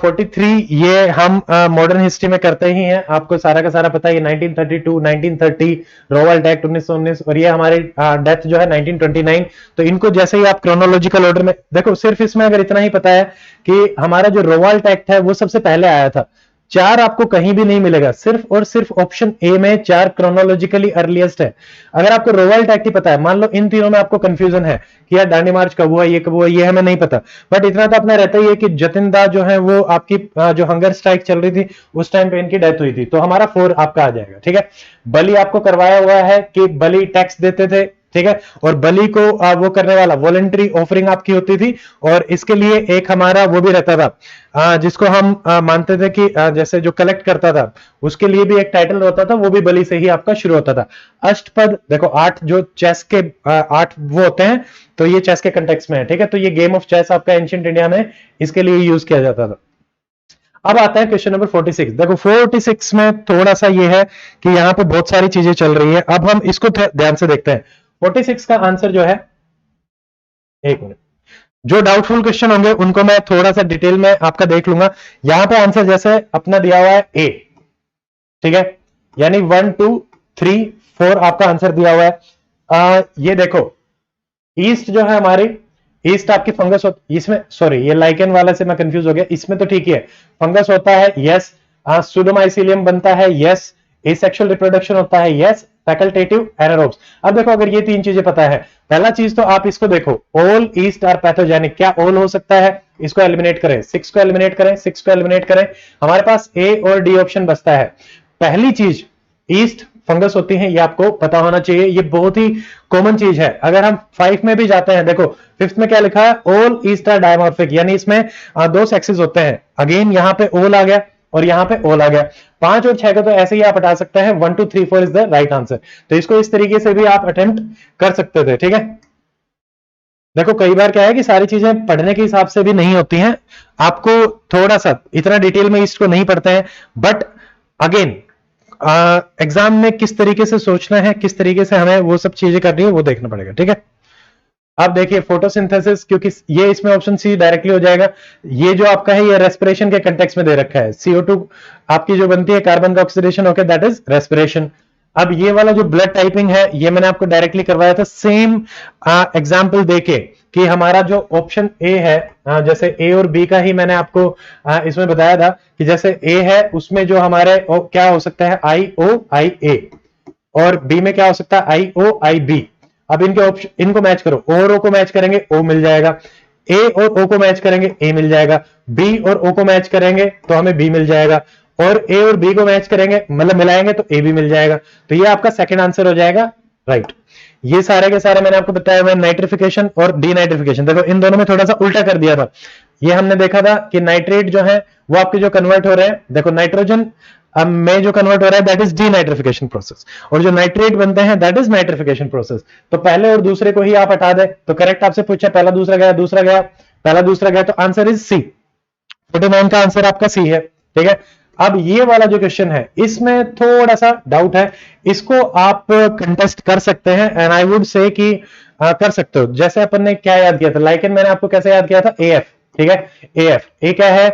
43 ये हम मॉडर्न हिस्ट्री में करते ही हैं, आपको सारा का सारा पता है। 1932, 1930 रोवाल्ट एक्ट 1919 और ये हमारी डेथ जो है 1929। तो इनको जैसे ही आप क्रोनोलॉजिकल ऑर्डर में देखो, सिर्फ इसमें अगर इतना ही पता है कि हमारा जो रोवाल्ट एक्ट है वो सबसे पहले आया था। 4 आपको कहीं भी नहीं मिलेगा, सिर्फ और सिर्फ ऑप्शन ए में 4 क्रोनोलॉजिकली अर्लीस्ट है। अगर आपको रोवाल्ट एक्ट ही पता है, मान लो इन तीनों में आपको कंफ्यूजन है कि यार दांडी मार्च कब हुआ, ये कब हुआ, ये हमें नहीं पता, बट इतना तो अपना रहता ही है कि जतिन दा जो है वो आपकी जो हंगर स्ट्राइक चल रही थी उस टाइम पे इनकी डेथ हुई थी, तो हमारा 4 आपका आ जाएगा, ठीक है। बलि आपको करवाया हुआ है कि बलि टैक्स देते थे, ठीक है, और बलि को वो करने वाला वॉलंटरी ऑफरिंग आपकी होती थी, और इसके लिए एक हमारा वो भी रहता था जिसको हम मानते थे कि जैसे जो कलेक्ट करता था उसके लिए भी एक टाइटल होता था, वो भी बलि से ही आपका शुरू होता था। अष्टपद देखो 8 जो चेस के 8 वो होते हैं, तो ये चेस के कंटेक्स्ट में है, ठीक है। तो ये गेम ऑफ चेस आपका एंशिएंट इंडिया में इसके लिए यूज किया जाता था। अब आता है क्वेश्चन नंबर 46। देखो 46 में थोड़ा सा ये है कि यहाँ पे बहुत सारी चीजें चल रही है, अब हम इसको ध्यान से देखते हैं। 46 का आंसर जो है, एक मिनट, जो डाउटफुल क्वेश्चन होंगे उनको मैं थोड़ा सा डिटेल में आपका देख लूंगा। यहां पे आंसर जैसे अपना दिया हुआ है ए, ठीक है, यानी 1 2 3 4 आपका आंसर दिया हुआ है। ये देखो ईस्ट जो है हमारी, ईस्ट आपकी फंगस इसमें, सॉरी ये लाइकेन वाला से मैं कंफ्यूज हो गया, इसमें तो ठीक ही है, फंगस होता है, यस। सुडोमाइसिलियम बनता है, यस। एसेक्सुअल रिप्रोडक्शन होता है, यस, फैकल्टेटिव, एनारोब्स। अब देखो अगर ये तीन चीजें पता है, पहला चीज तो आप इसको देखो, ऑल ईस्ट आर पैथोजेनिक, क्या ऑल हो सकता है? इसको एलिमिनेट करें, 6 को एलिमिनेट करें, 6 को एलिमिनेट करें, हमारे पास ए और डी ऑप्शन बचता है। पहली चीज ईस्ट फंगस होती है, ये आपको पता होना चाहिए, ये बहुत ही कॉमन चीज है। अगर हम 5 में भी जाते हैं, देखो 5th में क्या लिखा है, ऑल ईस्ट आर डायमॉर्फिक, यानी इसमें दो सेक्सेस होते हैं। अगेन यहां पे ऑल आ गया और यहां पे ऑल आ गया। 5 और 6 को तो ऐसे ही आप हटा सकते हैं, 1 2 3 4 इज द राइट आंसर। तो इसको इस तरीके से भी आप अटेम्प्ट कर सकते थे, ठीक है। देखो कई बार क्या है कि सारी चीजें पढ़ने के हिसाब से भी नहीं होती हैं, आपको थोड़ा सा इतना डिटेल में इसको नहीं पढ़ते हैं, बट अगेन एग्जाम में किस तरीके से सोचना है, किस तरीके से हमें वो सब चीजें करनी है, वो देखना पड़ेगा, ठीक है। अब देखिए फोटोसिंथेसिस, क्योंकि ये इसमें ऑप्शन सी डायरेक्टली हो जाएगा। ये जो आपका है ये रेस्पिरेशन के कंटेक्स्ट में दे रखा है, CO2 आपकी जो बनती है कार्बन का ऑक्सीडेशन होकर, दैट इज रेस्पिरेशन। अब ये वाला जो ब्लड टाइपिंग है ये मैंने आपको डायरेक्टली करवाया था, सेम एग्जाम्पल देके कि हमारा जो ऑप्शन ए है, जैसे ए और बी का ही मैंने आपको इसमें बताया था कि जैसे ए है उसमें जो हमारे क्या हो सकता है, IOIA, और बी में क्या हो सकता है, IOIB। अब इनके ऑप्शन, इनको मैच करो, ओ और ओ को मैच करेंगे ओ मिल जाएगा, ए और ओ को मैच करेंगे ए मिल जाएगा, बी और ओ को मैच करेंगे तो हमें बी मिल जाएगा, और ए और बी को मैच करेंगे मतलब मिलाएंगे तो ए भी मिल जाएगा। तो ये आपका सेकंड आंसर हो जाएगा, राइट। ये सारे के सारे मैंने आपको बताया हुआ नाइट्रिफिकेशन और डीनाइट्रिफिकेशन। देखो इन दोनों में थोड़ा सा उल्टा कर दिया था, ये हमने देखा था कि नाइट्रेट जो है वो आपके जो कन्वर्ट हो रहे हैं, देखो नाइट्रोजन में जो कन्वर्ट हो रहा है दैट इज डीनाइट्रिफिकेशन प्रोसेस, और जो नाइट्रेट बनते हैं दैट इज नाइट्रिफिकेशन प्रोसेस। तो पहले और दूसरे को ही आप हटा दे तो करेक्ट आपसे पूछा, पहला दूसरा गया, दूसरा गया, पहला दूसरा गया, तो आंसर इज सी। 49 का आंसर आपका सी है, ठीक है। अब ये वाला जो क्वेश्चन है इसमें थोड़ा सा डाउट है, इसको आप कंटेस्ट कर सकते हैं, एंड आई वुड से कि कर सकते हो। जैसे अपन ने क्या याद किया था, लाइकेन मैंने आपको कैसे याद किया था, AF, ठीक है। AF ए क्या है,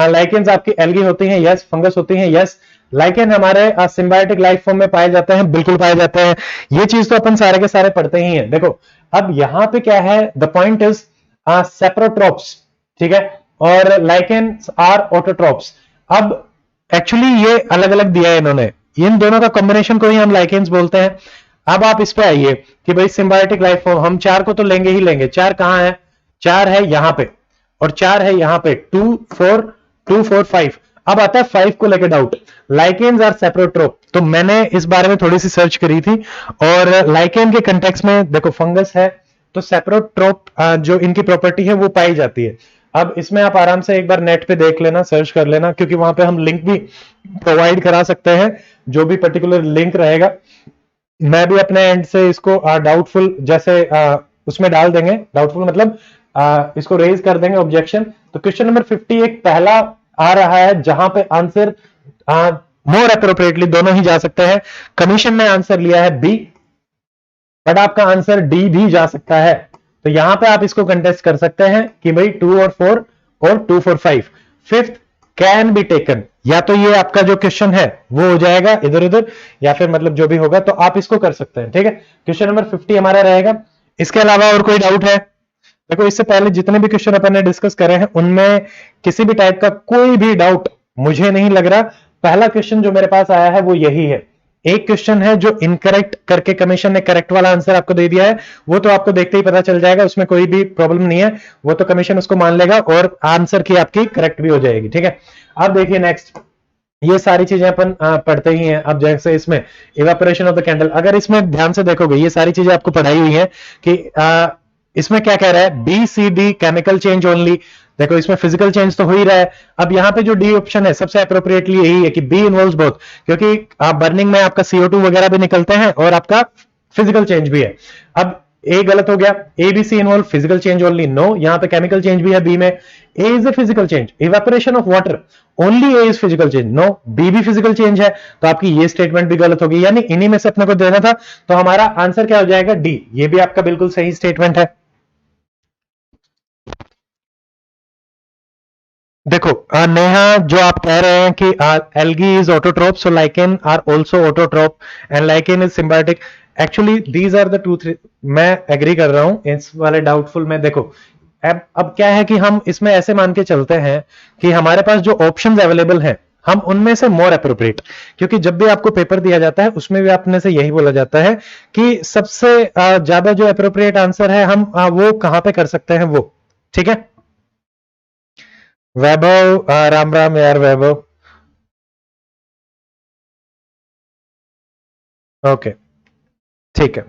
लाइकेन्स आपकी एल्गी होती हैं, यस, फंगस होती हैं, यस। लाइकेन हमारे सिम्बायोटिक लाइफ फॉर्म में पाए जाते हैं, बिल्कुल पाए जाते हैं, ये चीज तो अपन सारे के सारे पढ़ते ही हैं। देखो अब यहां पे क्या है, द पॉइंट इज सेप्रोट्रोप्स, ठीक है, और लाइकेन्स आर ऑटोट्रोप्स। अब एक्चुअली ये अलग अलग दिया है इन्होंने, इन दोनों का कॉम्बिनेशन को ही हम लाइकेन्स बोलते हैं। अब आप इस पे आइए कि भाई सिम्बायोटिक लाइफ फॉर्म, हम 4 को तो लेंगे ही लेंगे। 4 कहां है, 4 है यहां पे और 4 है यहां पे, 2 4 5। अब आता है 5 को लेकर डाउट, लाइकेन्स आर सेप्रोट्रोप। तो मैंने इस बारे में थोड़ी सी सर्च करी थी, और लाइकेन के कंटेक्स्ट में देखो फंगस है तो सेप्रोट्रोप जो इनकी प्रॉपर्टी है वो पाई जाती है। अब इसमें आप आराम से एक बार नेट पे देख लेना, सर्च कर लेना, क्योंकि वहां पे हम लिंक भी प्रोवाइड करा सकते हैं, जो भी पर्टिकुलर लिंक रहेगा मैं भी अपने एंड से इसको डाउटफुल जैसे उसमें डाल देंगे। डाउटफुल मतलब इसको रेज कर देंगे ऑब्जेक्शन। तो क्वेश्चन नंबर 50 एक पहला आ रहा है जहां पे आंसर मोर अप्रोप्रिएटली दोनों ही जा सकते हैं। कमीशन ने आंसर लिया है बी, बट आपका आंसर डी भी जा सकता है। तो यहां पे आप इसको कंटेस्ट कर सकते हैं कि भाई 2 और 4 और 2 4 5। फिफ्थ कैन बी टेकन, या तो ये आपका जो क्वेश्चन है वो हो जाएगा इधर उधर, या फिर मतलब जो भी होगा, तो आप इसको कर सकते हैं, ठीक है। क्वेश्चन नंबर 50 हमारा रहेगा। इसके अलावा और कोई डाउट है? देखो इससे पहले जितने भी क्वेश्चन अपन ने डिस्कस करे हैं उनमें किसी भी टाइप का कोई भी डाउट मुझे नहीं लग रहा। पहला क्वेश्चन जो मेरे पास आया है वो यही है। एक क्वेश्चन है जो इनकरेक्ट करके कमीशन ने करेक्ट वाला आंसर आपको दे दिया है, वो तो आपको देखते ही पता चल जाएगा, उसमें कोई भी प्रॉब्लम नहीं है, वो तो कमीशन उसको मान लेगा और आंसर की आपकी करेक्ट भी हो जाएगी, ठीक है। अब देखिए नेक्स्ट, ये सारी चीजें अपन पढ़ते ही हैं। अब जैसे इसमें इवेपोरेशन ऑफ द कैंडल, अगर इसमें ध्यान से देखोगे ये सारी चीजें आपको पढ़ाई हुई है कि इसमें क्या कह रहा है, BCD केमिकल चेंज ओनली। देखो इसमें फिजिकल चेंज तो हो ही रहा है। अब यहाँ पे जो डी ऑप्शन है सबसे अप्रोप्रिएटली यही है कि बी इन्वॉल्व्स बोथ, क्योंकि बर्निंग में आपका CO2 वगैरह भी निकलते हैं और आपका फिजिकल चेंज भी है। अब ए गलत हो गया, ABC involve physical change only, no, यहाँ पे केमिकल चेंज भी है बी में। A is a physical change, evaporation of water, only A is physical change, no, B भी फिजिकल चेंज है, तो आपकी ये स्टेटमेंट भी गलत होगी। यानी इन्हीं में से अपने को देना था, तो हमारा आंसर क्या हो जाएगा, डी। ये भी आपका बिल्कुल सही स्टेटमेंट है। देखो नेहा जो आप कह रहे हैं कि algae is autotroph, so lichen are also autotroph and lichen is symbiotic. Actually these are the 2-3, मैं एग्री कर रहा हूं इस वाले डाउटफुल में। देखो अब क्या है कि हम इसमें ऐसे मान के चलते हैं कि हमारे पास जो ऑप्शंस अवेलेबल हैं, हम उनमें से मोर अप्रोप्रिएट, क्योंकि जब भी आपको पेपर दिया जाता है उसमें भी आपने से यही बोला जाता है कि सबसे ज्यादा जो अप्रोप्रिएट आंसर है हम वो कहां पे कर सकते हैं वो। ठीक है वैभव, राम राम यार वैभव। ओके ठीक है।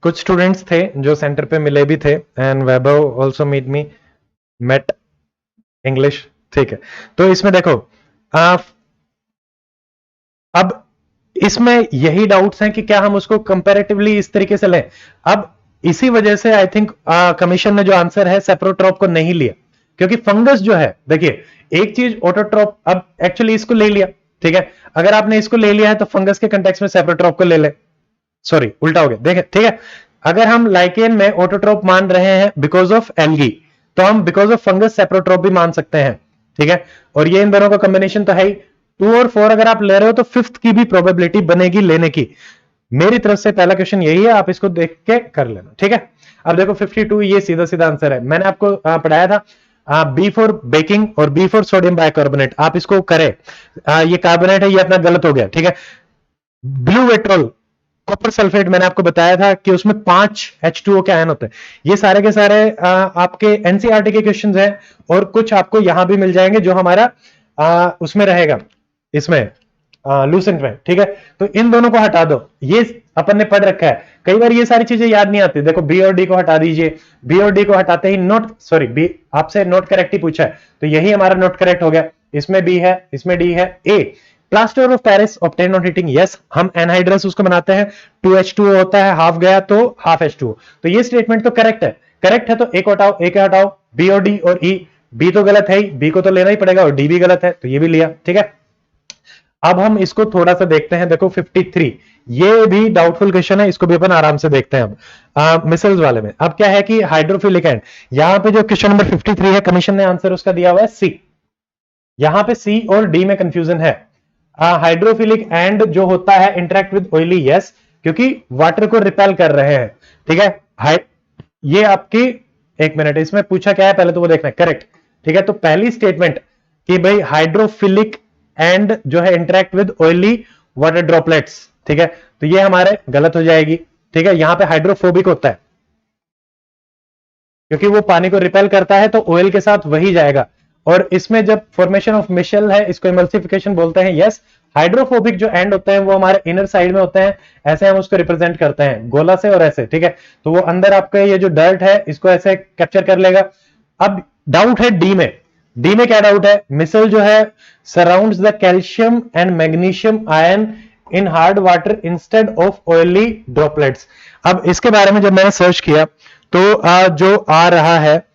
कुछ स्टूडेंट्स थे जो सेंटर पे मिले भी थे, and Vaibhav also meet me met English. ठीक है तो इसमें देखो अब इसमें यही डाउट्स हैं कि क्या हम उसको कंपैरेटिवली इस तरीके से लें। अब इसी वजह से आई थिंक कमीशन ने जो आंसर है सेप्रोट्रॉप को नहीं लिया, क्योंकि फंगस जो है, देखिए एक चीज ऑटोट्रॉप, अब एक्चुअली इसको ले लिया, ठीक है, अगर आपने इसको ले लिया है तो फंगस के कंटेक्स्ट में सेप्रोट्रॉप को ले ले, सॉरी उल्टा हो गया, देखें ठीक है। अगर हम लाइकेन में ऑटोट्रॉप मान रहे हैं बिकॉज ऑफ एल्गी, तो हम बिकॉज ऑफ फंगस सेप्रोट्रॉप भी मान सकते हैं, ठीक है। और ये इन दोनों का कॉम्बिनेशन तो है ही, 2 और 4 अगर आप ले रहे हो तो 5th की भी प्रोबेबिलिटी बनेगी लेने की। मेरी तरफ से पहला क्वेश्चन यही है, आप इसको देख के कर लेना, ठीक है। अब देखो 52 ये सीधा सीधा आंसर है, मैंने आपको पढ़ाया था बी फॉर बेकिंग और बी फॉर सोडियम बाइकार्बोनेट, आप इसको करें। ये कार्बोनेट है, ये अपना गलत हो गया, ठीक है। ब्लू वेट्रोल कॉपर सल्फेट, मैंने आपको बताया था कि उसमें 5 H2O के आयन होते हैं। ये सारे के सारे आपके एनसीईआरटी के क्वेश्चंस हैं, और कुछ आपको यहां भी मिल जाएंगे जो हमारा उसमें रहेगा, इसमें लूसेंट में, ठीक है। तो इन दोनों को हटा दो, ये अपन ने पढ़ रखा है, कई बार ये सारी चीजें याद नहीं आती। देखो बी और डी को हटा दीजिए, बी और डी को हटाते ही नॉट, सॉरी बी आपसे नॉट करेक्ट ही पूछा है, तो यही हमारा नॉट करेक्ट हो गया। इसमें बी है, इसमें डी है। A plaster of Paris obtain on heating, yes, हम एनहाइड्रस उसको बनाते हैं, 2H2O होता है, हाफ गया तो हाफ H2O, तो ये स्टेटमेंट तो करेक्ट है। करेक्ट है तो एक हटाओ, एक हटाओ, बी और डी और ई, बी तो गलत है ही, बी को तो लेना ही पड़ेगा, और डी भी गलत है तो ये भी लिया, ठीक है। अब हम इसको थोड़ा सा देखते हैं, देखो 53 ये भी डाउटफुल क्वेश्चन है, इसको भी अपन आराम से देखते हैं अब मिसल्स वाले में। अब क्या है कि हाइड्रोफिलिक एंड, यहां पे जो क्वेश्चन नंबर 53 है कमीशन ने आंसर उसका दिया हुआ है सी, यहां पे सी और डी में कंफ्यूजन है। हाइड्रोफिलिक एंड जो होता है इंटरेक्ट विद ऑयली, यस, क्योंकि वाटर को रिपेल कर रहे हैं, ठीक है। ये आपकी, एक मिनट, इसमें पूछा क्या है पहले तो वो देखना है, करेक्ट, ठीक है। तो पहली स्टेटमेंट कि भाई हाइड्रोफिलिक एंड जो है interact with oily water droplets, ठीक है, तो ये हमारे गलत हो जाएगी, ठीक है। यहां पे हाइड्रोफोबिक होता है, क्योंकि वो पानी को रिपेल करता है तो ऑयल के साथ वही जाएगा, और इसमें जब फॉर्मेशन ऑफ मिशेल है इसको इमल्सिफिकेशन बोलते हैं, यस। हाइड्रोफोबिक जो एंड होते हैं वो हमारे इनर साइड में होते हैं, ऐसे हम उसको रिप्रेजेंट करते हैं गोला से और ऐसे, ठीक है। तो वो अंदर आपका ये जो डर्ट है इसको ऐसे कैप्चर कर लेगा। अब डाउट है डी में, डी में क्या डाउट है, मिसल जो है surrounds the calcium and magnesium ion in hard water instead of oily droplets. अब इसके बारे में जब मैंने सर्च किया तो जो आ रहा है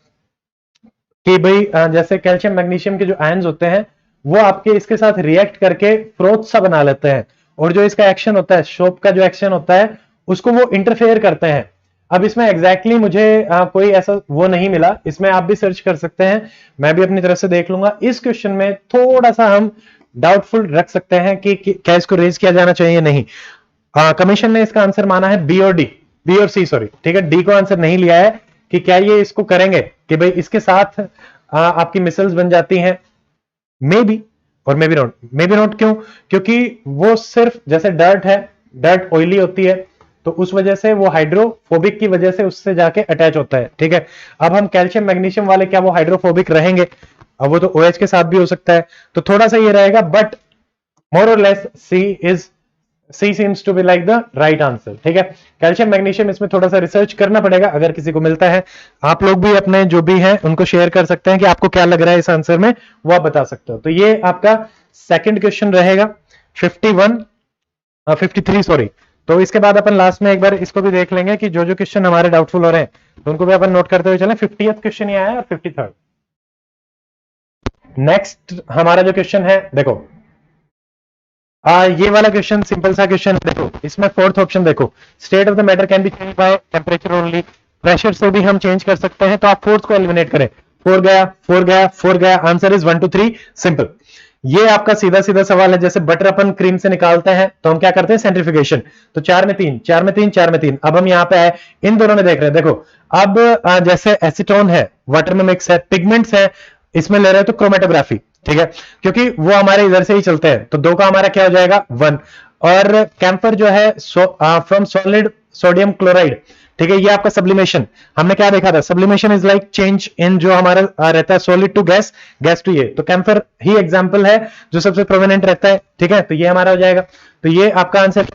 कि भाई जैसे कैल्शियम मैग्नीशियम के जो आयंस होते हैं वो आपके इसके साथ रिएक्ट करके फ्रोथ सा बना लेते हैं, और जो इसका एक्शन होता है, सोप का जो एक्शन होता है उसको वो इंटरफेयर करते हैं। अब इसमें एग्जैक्टली मुझे कोई ऐसा वो नहीं मिला, इसमें आप भी सर्च कर सकते हैं, मैं भी अपनी तरफ से देख लूंगा। इस क्वेश्चन में थोड़ा सा हम डाउटफुल रख सकते हैं कि क्या इसको रेज किया जाना चाहिए, नहीं। कमीशन ने इसका आंसर माना है बी और डी, बी और सी सॉरी, ठीक है। डी को आंसर नहीं लिया है कि क्या ये इसको करेंगे कि भाई इसके साथ आपकी मिसल्स बन जाती हैं, मे बी और may be not. May be not क्यों, क्योंकि वो सिर्फ जैसे डर्ट है, डर्ट ऑयली होती है तो उस वजह से वो हाइड्रोफोबिक की वजह से उससे जाके अटैच होता है, ठीक है। अब हम कैल्शियम मैग्नीशियम वाले क्या वो हाइड्रोफोबिक रहेंगे, अब वो तो OH के साथ भी हो सकता है, तो थोड़ा सा ये रहेगा, बट मोर और less C seems to be like the right answer, ठीक है। कैल्शियम मैग्नीशियम इसमें थोड़ा सा रिसर्च करना पड़ेगा, अगर किसी को मिलता है आप लोग भी अपने जो भी हैं उनको शेयर कर सकते हैं कि आपको क्या लग रहा है इस आंसर में, वो आप बता सकते हो। तो ये आपका सेकंड क्वेश्चन रहेगा 53 सॉरी। तो इसके बाद अपन लास्ट में एक बार इसको भी देख लेंगे कि जो जो क्वेश्चन हमारे डाउटफुल हो रहे हैं तो उनको भी अपन नोट करते हुए चलें। 50th क्वेश्चन ये आया है और 53rd। नेक्स्ट हमारा जो क्वेश्चन है, देखो ये वाला क्वेश्चन सिंपल सा क्वेश्चन, देखो इसमें 4th ऑप्शन देखो, state of the matter can be change by temperature only, pressure से भी हम चेंज कर सकते हैं, तो आप 4th को एलिमिनेट करें। 4 गया, 4 गया, 4 गया, आंसर इज 1 2 3, सिंपल। ये आपका सीधा सीधा सवाल है, जैसे बटर अपन क्रीम से निकालते हैं तो हम क्या करते हैं, सेंट्रीफ्यूगेशन, तो 4 में 3, 4 में 3, 4 में 3। अब हम यहाँ पे आए, इन दोनों में देख रहे हैं, देखो अब जैसे एसीटोन है वाटर में मिक्स है, पिगमेंट्स है, इसमें ले रहे हो तो क्रोमेटोग्राफी, ठीक है, क्योंकि वो हमारे इधर से ही चलते हैं, तो 2 का हमारा क्या हो जाएगा 1। और कैंफर जो है फ्रॉम सॉलिड सोडियम क्लोराइड, ठीक है, ये आपका सब्लिमेशन, हमने क्या देखा था, sublimation is like change in जो हमारा रहता है solid to gas, gas to ये, तो कैंफर ही एग्जांपल है जो सबसे प्रोमिनेंट रहता है, ठीक है, तो ये हमारा हो जाएगा, तो ये आपका आंसर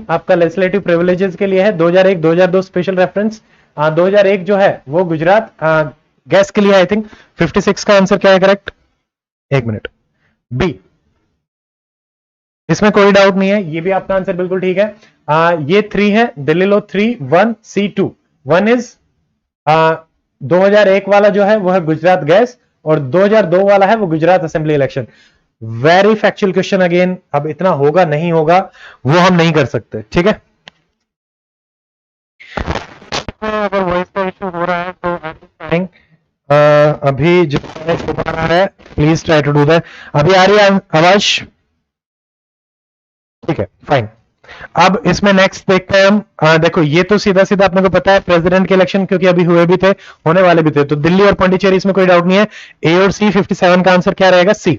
आपका लेजिस्लेटिव प्रिविलेजेस के लिए है 2001 2002 स्पेशल रेफरेंस, 2001 जो है वो गुजरात गैस के लिए, आई थिंक 56 का आंसर क्या है करेक्ट, एक मिनट, बी, इसमें कोई डाउट नहीं है, ये भी आपका आंसर बिल्कुल ठीक है। ये 3 है, दिल्ली लो 3 1 C2, 1 इज 2001 वाला जो है वो है गुजरात गैस, और 2002 वाला है वो Gujarat assembly election. Very factual question again, अब इतना होगा नहीं होगा वो हम नहीं कर सकते, ठीक है। अगर वॉइस का इशू हो रहा है तो अभी जो आ रहा है please try to do that. अभी आ रही है आवाज, ठीक है फाइन। अब इसमें नेक्स्ट देखते हैं हम, देखो ये तो सीधा सीधा अपने को पता है प्रेसिडेंट के इलेक्शन, क्योंकि अभी हुए भी थे, होने वाले भी थे, तो दिल्ली और पौंडीचेरी इसमें कोई डाउट नहीं है, ए और सी, 57 का आंसर क्या रहेगा सी।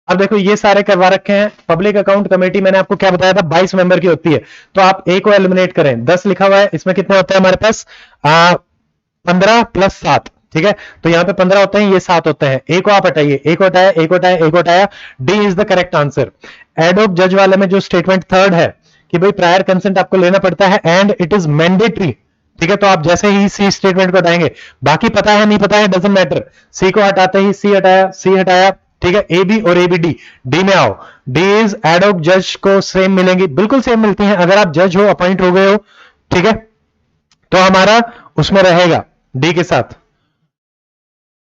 अब देखो ये सारे करवा रखे हैं, पब्लिक अकाउंट कमेटी मैंने आपको क्या बताया था 22 मेंबर की होती है, तो आप ए को एलिमिनेट करें, 10 लिखा हुआ है, इसमें कितने होते हैं हमारे पास 15 प्लस 7, ठीक है, तो यहां पे 15 होते हैं, ये 7 होते हैं, ए को आप हटाइए, ए को हटाया, ए को हटाया, ए को हटाया, D is the correct answer. Adobe जज वाले में जो स्टेटमेंट थर्ड है कि भाई प्रायर कंसेंट आपको लेना पड़ता है एंड इट इज मैंडेटरी, ठीक है, तो आप जैसे ही सी स्टेटमेंट को हटाएंगे, बाकी पता है नहीं पता है डजंट मैटर, सी को हटाते ही सी हटाया, सी हटाया, ठीक है, ए बी और ए बी डी, डी में आओ, डी इज एडोब जज को सेम मिलेंगी, बिल्कुल सेम मिलती हैं, अगर आप जज हो अपॉइंट हो गए हो, ठीक है, तो हमारा उसमें रहेगा डी के साथ।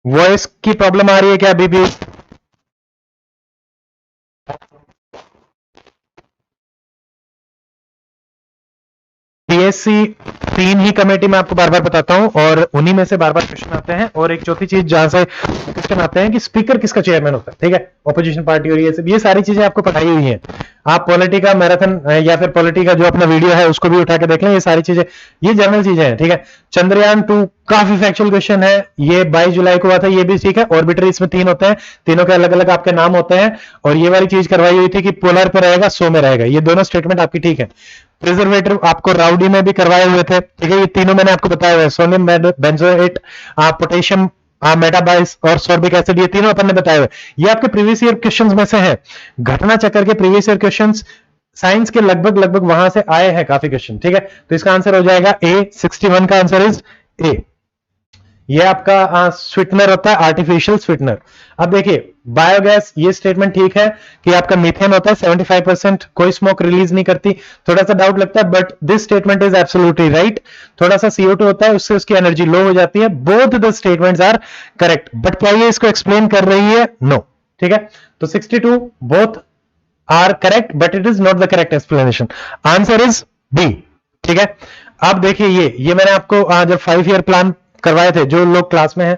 वॉइस की प्रॉब्लम आ रही है क्या अभी भी? पीएससी 3 ही कमेटी में आपको बार बार बताता हूं, और उन्हीं में से बार बार क्वेश्चन आते हैं, और एक चौथी चीज जहां से क्वेश्चन आते हैं कि स्पीकर किसका चेयरमैन होता है, ठीक है, ऑपोजिशन पार्टी, और ये सारी चीजें आपको पढ़ाई हुई हैं, आप पॉलिटी का मैराथन या फिर पॉलिटी का जो अपना वीडियो है उसको भी उठा के देख लें, ये सारी चीजें, ये जनरल चीजें हैं, ठीक है। चंद्रयान 2 काफी फैक्चुअल क्वेश्चन है, ये 22 जुलाई को हुआ था, ये भी ठीक है, ऑर्बिटर इसमें 3 होते हैं, तीनों के अलग अलग आपके नाम होते हैं, और ये वाली चीज करवाई हुई थी कि पोलर पे रहेगा, सो में रहेगा, ये दोनों स्टेटमेंट आपकी ठीक है। प्रिजर्वेटिव आपको राउडी में भी करवाए हुए थे, ठीक है, ये तीनों मैंने आपको बताया हुआ है, सोडियम बेंजोएट, पोटेशियम मेटाबाइस और सॉर्बिक एसिड, ये तीनों अपन ने बताए हुए, ये आपके प्रीवियस ईयर क्वेश्चंस में से हैं, घटना चक्कर के प्रीवियस ईयर क्वेश्चंस साइंस के लगभग लगभग वहां से आए हैं काफी क्वेश्चन, ठीक है, तो इसका आंसर हो जाएगा ए, 61 का आंसर इज ए। ये आपका स्वीटनर होता है, आर्टिफिशियल स्वीटनर। अब देखिए बायोगैस, ये स्टेटमेंट ठीक है कि आपका मीथेन होता है 75%, कोई स्मोक रिलीज नहीं करती, थोड़ा सा डाउट लगता है, but this statement is absolutely right. थोड़ा सा CO2 होता है, उससे उसकी एनर्जी लो हो जाती है, both the statements are correct, but क्या ये इसको एक्सप्लेन कर रही है? नो, ठीक है, तो 62 both are correct, but it is not the correct explanation, answer is B, ठीक है। अब देखिए ये मैंने आपको जब 5 ईयर प्लान करवाए थे, जो लोग क्लास में हैं,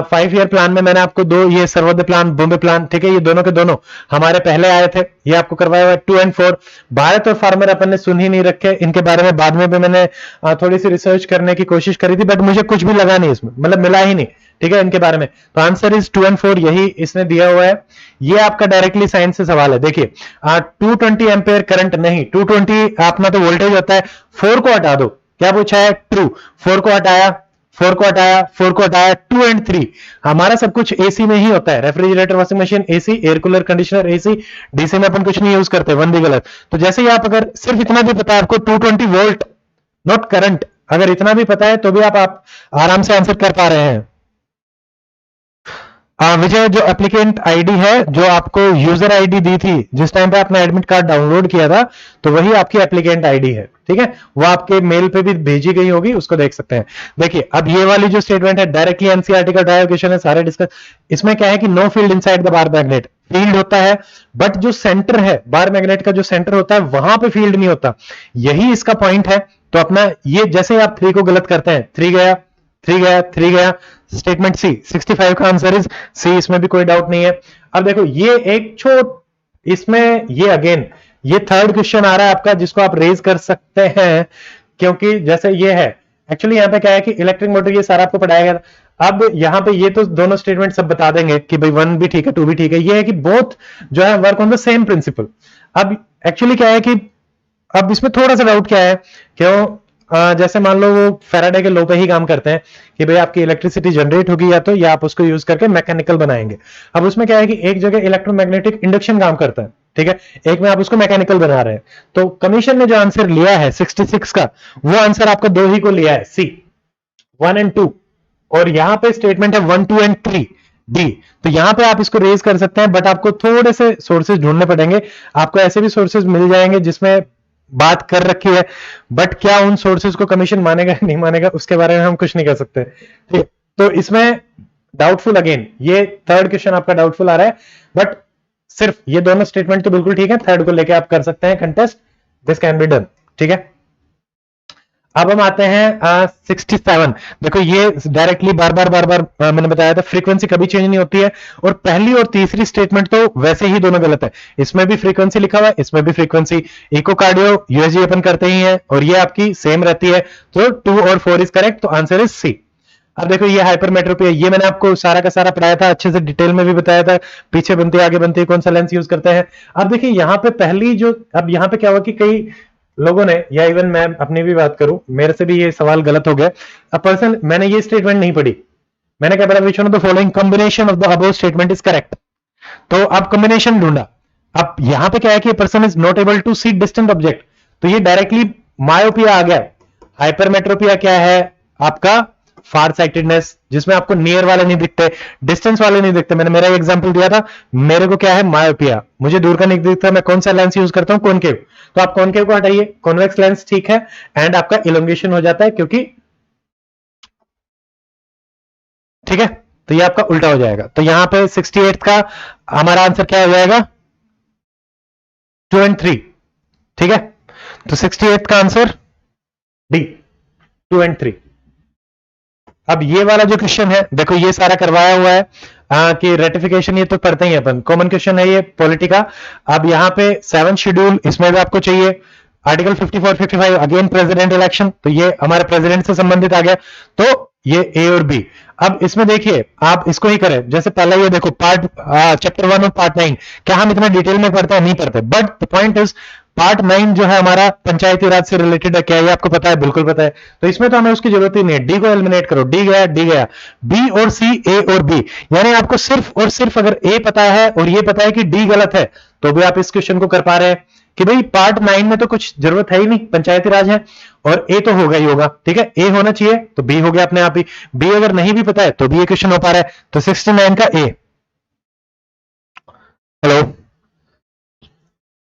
5 ईयर प्लान में मैंने आपको 2 ये सर्वोदय प्लान, बॉम्बे प्लान, ठीक है, ये दोनों के दोनों हमारे पहले आए थे, ये आपको करवाया हुआ है 2 और 4। भारत और फार्मर अपन ने सुन ही नहीं रखे, इनके बारे में बाद में भी मैंने थोड़ी सी रिसर्च करने की कोशिश करी थी, बट मुझे कुछ भी लगा नहीं इसमें, मतलब मिला ही नहीं, ठीक है, इनके बारे में, तो आंसर इज 2 और 4, यही इसने दिया हुआ है। ये आपका डायरेक्टली साइंस से सवाल है, देखिए 220 एम्पेयर करंट नहीं, 220 अपना तो वोल्टेज होता है, 4 को हटा दो, क्या पूछा है? ट्रू, 4 को हटाया, 4 को हटाया, 4 को हटाया, 2 और 3, हमारा सब कुछ एसी में ही होता है, refrigerator, washing machine AC, air cooler conditioner AC, DC में अपन कुछ नहीं यूज करते, वन भी गलत। तो जैसे ही आप अगर सिर्फ इतना भी पता है आपको 220 वोल्ट नॉट करंट, अगर इतना भी पता है तो भी आप आराम से आंसर कर पा रहे हैं। विजय, जो एप्लीकेंट आईडी है, जो आपको यूजर आईडी दी थी जिस टाइम पे आपने एडमिट कार्ड डाउनलोड किया था, तो वही आपकी एप्लीकेंट आईडी है, ठीक है। वो आपके मेल पे भी भेजी गई होगी, उसको देख सकते हैं। देखिए अब ये वाली जो स्टेटमेंट है डायरेक्टली एनसीईआरटी का ड्राइव क्वेश्चन है, सारे डिस्कस। इसमें क्या है कि know field inside the bar magnet, field होता है बट जो सेंटर है, बार मैग्नेट का जो सेंटर होता है वहां पे फील्ड नहीं होता, यही इसका पॉइंट है। तो अपना ये जैसे आप 3 को गलत करते हैं, 3 गया, 3 गया, 3 गया, स्टेटमेंट सी, 65 का आंसर इज सी, इसमें भी कोई डाउट नहीं है। अब देखो ये एक इसमें ये अगेन ये थर्ड क्वेश्चन आ रहा है आपका, जिसको आप रेज कर सकते हैं, क्योंकि जैसे ये है एक्चुअली यहाँ पे क्या है कि इलेक्ट्रिक मोटर ये सारा आपको पढ़ाया गया। अब यहाँ पे ये तो दोनों स्टेटमेंट सब बता देंगे कि भाई 1 भी ठीक है 2 भी ठीक है, ये है कि बोथ जो है work on the same principle. अब एक्चुअली क्या है कि अब इसमें थोड़ा सा डाउट क्या है, क्यों जैसे मान लो वो फैराडे के लॉ पे ही काम करते हैं कि भाई आपकी इलेक्ट्रिसिटी जनरेट होगी या तो, या आप उसको यूज करके मैकेनिकल बनाएंगे। अब उसमें क्या है कि एक जगह इलेक्ट्रोमैग्नेटिक इंडक्शन काम करता है, ठीक है, एक में आप उसको मैकेनिकल बना रहे हैं। तो कमीशन ने जो आंसर लिया है 66 का, वो आंसर आपका 2 ही को लिया है, सी 1 एंड 2, और यहां पे स्टेटमेंट है 1 2 एंड 3 डी। तो यहां पे आप इसको रेज कर सकते हैं, बट आपको थोड़े से सोर्सेज ढूंढने पड़ेंगे। आपको ऐसे भी सोर्सेज मिल जाएंगे जिसमें बात कर रखी है, बट क्या उन सोर्सेज को कमीशन मानेगा नहीं मानेगा उसके बारे में हम कुछ नहीं कर सकते, ठीक। तो इसमें डाउटफुल, अगेन ये थर्ड क्वेश्चन आपका डाउटफुल आ रहा है, बट सिर्फ ये दोनों स्टेटमेंट तो बिल्कुल ठीक है, थर्ड को लेके आप कर सकते हैं contest, this can be done, ठीक है। अब हम आते हैं 67। देखो ये डायरेक्टली बार बार मैंने बताया था फ्रीक्वेंसी कभी चेंज नहीं होती है, और पहली और तीसरी स्टेटमेंट तो वैसे ही दोनों गलत है। इसमें भी फ्रीक्वेंसी लिखा हुआ है, इसमें भी फ्रीक्वेंसी, इकोकार्डियो यूएसजी अपन करते ही है, और ये आपकी सेम रहती है। तो 2 और 4 इज करेक्ट, तो आंसर इज सी। अब देखो ये हाइपरमेट्रोपी है, ये मैंने आपको सारा का सारा पढ़ाया था, अच्छे से डिटेल में भी बताया था, पीछे बनती है आगे बनती है, कौन सा लेंस यूज करते हैं। अब देखिए यहाँ पे पहली जो, अब यहाँ पे क्या हुआ कि कई लोगों ने, या इवन मैं अपनी भी बात करूं, मेरे से भी ये सवाल गलत हो गया। अब पर्सन, मैंने ये स्टेटमेंट नहीं पढ़ी, मैंने क्या पढ़ा, which one of the following combination of the above statement is correct. तो अब कॉम्बिनेशन ढूंढा। अब यहां पे क्या है कि person is not able to see distant object, तो ये डायरेक्टली मायोपिया आ गया। हाइपरमेट्रोपिया क्या है आपका, फार साइटेडनेस, जिसमें आपको नियर वाले नहीं दिखते, डिस्टेंस वाले नहीं दिखते। मैंने मेरा एग्जांपल दिया था, मेरे को क्या है मायोपिया, मुझे दूर का नहीं दिखता, मैं कौन सा लेंस यूज करता हूं, कॉनकेव। तो आप कॉनकेव को हटाइए, कॉन्वेक्स लेंस ठीक है, एंड आपका इलोंगेशन हो जाता है, क्योंकि ठीक है, तो ये आपका उल्टा हो जाएगा। तो यहां पे 68 का हमारा आंसर क्या हो जाएगा, 2 एंड 3, ठीक है। तो 68 का आंसर डी, 2 एंड 3। अब ये वाला जो क्वेश्चन है, देखो ये सारा करवाया हुआ है कि रेटिफिकेशन, ये तो पढ़ते ही अपन, कॉमन क्वेश्चन है ये पॉलिटी का। अब यहाँ पे 7 शेड्यूल, इसमें भी आपको चाहिए आर्टिकल 54 55, अगेन प्रेसिडेंट इलेक्शन, तो ये हमारे प्रेसिडेंट से संबंधित आ गया, तो ये ए और बी। अब इसमें देखिए आप इसको ही करें, जैसे पहला ये देखो पार्ट चैप्टर 1 और पार्ट 9, क्या हम इतना डिटेल में पढ़ते हैं, नहीं पढ़ते, but the point is part 9 जो है हमारा पंचायती राज से रिलेटेड है, क्या ये आपको पता है, बिल्कुल पता है। तो इसमें तो हमें उसकी जरूरत ही नहीं है, डी को एलिमिनेट करो, डी गया, डी गया, बी और सी, ए और बी, यानी आपको सिर्फ और सिर्फ अगर ए पता है और ये पता है कि डी गलत है, तो भी आप इस क्वेश्चन को कर पा रहे हैं कि भाई पार्ट 9 में तो कुछ जरूरत है ही नहीं, पंचायती राज है, और ए तो होगा ही होगा, ठीक है, ए होना चाहिए, तो बी हो गया अपने आप ही। बी अगर नहीं भी पता है तो भी ये क्वेश्चन हो पा रहा है, तो 69 का ए। हेलो,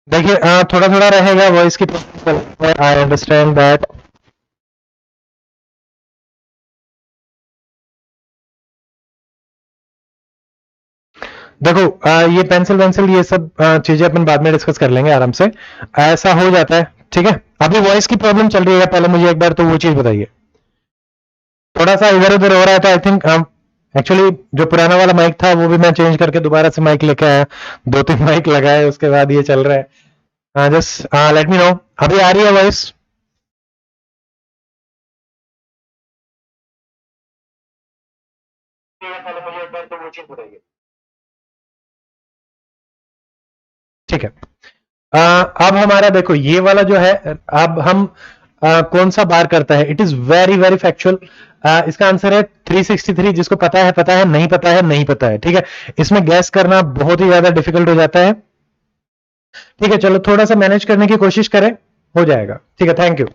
देखिए थोड़ा थोड़ा रहेगा वॉइस की प्रॉब्लम, आई अंडरस्टैंड दैट। देखो ये पेंसिल वेंसिल ये सब चीजें अपन बाद में डिस्कस कर लेंगे आराम से, ऐसा हो जाता है, ठीक है। अभी वॉइस की प्रॉब्लम चल रही है, पहले मुझे एक बार तो वो चीज बताइए, थोड़ा सा इधर उधर हो रहा है, तो आई थिंक एक्चुअली जो पुराना वाला माइक था वो भी मैं चेंज करके दोबारा से माइक लेके आया, 2-3 माइक लगाए, उसके बाद ये चल रहा है। जस्ट लेट मी नो, अभी आ रही है वॉइस। ठीक है, अब हमारा देखो ये वाला जो है, अब हम कौन सा बार करता है, it is very very factual. इसका आंसर है 363, जिसको पता है पता है, नहीं पता है नहीं पता है, ठीक है। इसमें गैस करना बहुत ही ज्यादा डिफिकल्ट हो जाता है, ठीक है। चलो थोड़ा सा मैनेज करने की कोशिश करें, हो जाएगा, ठीक है, थैंक यू।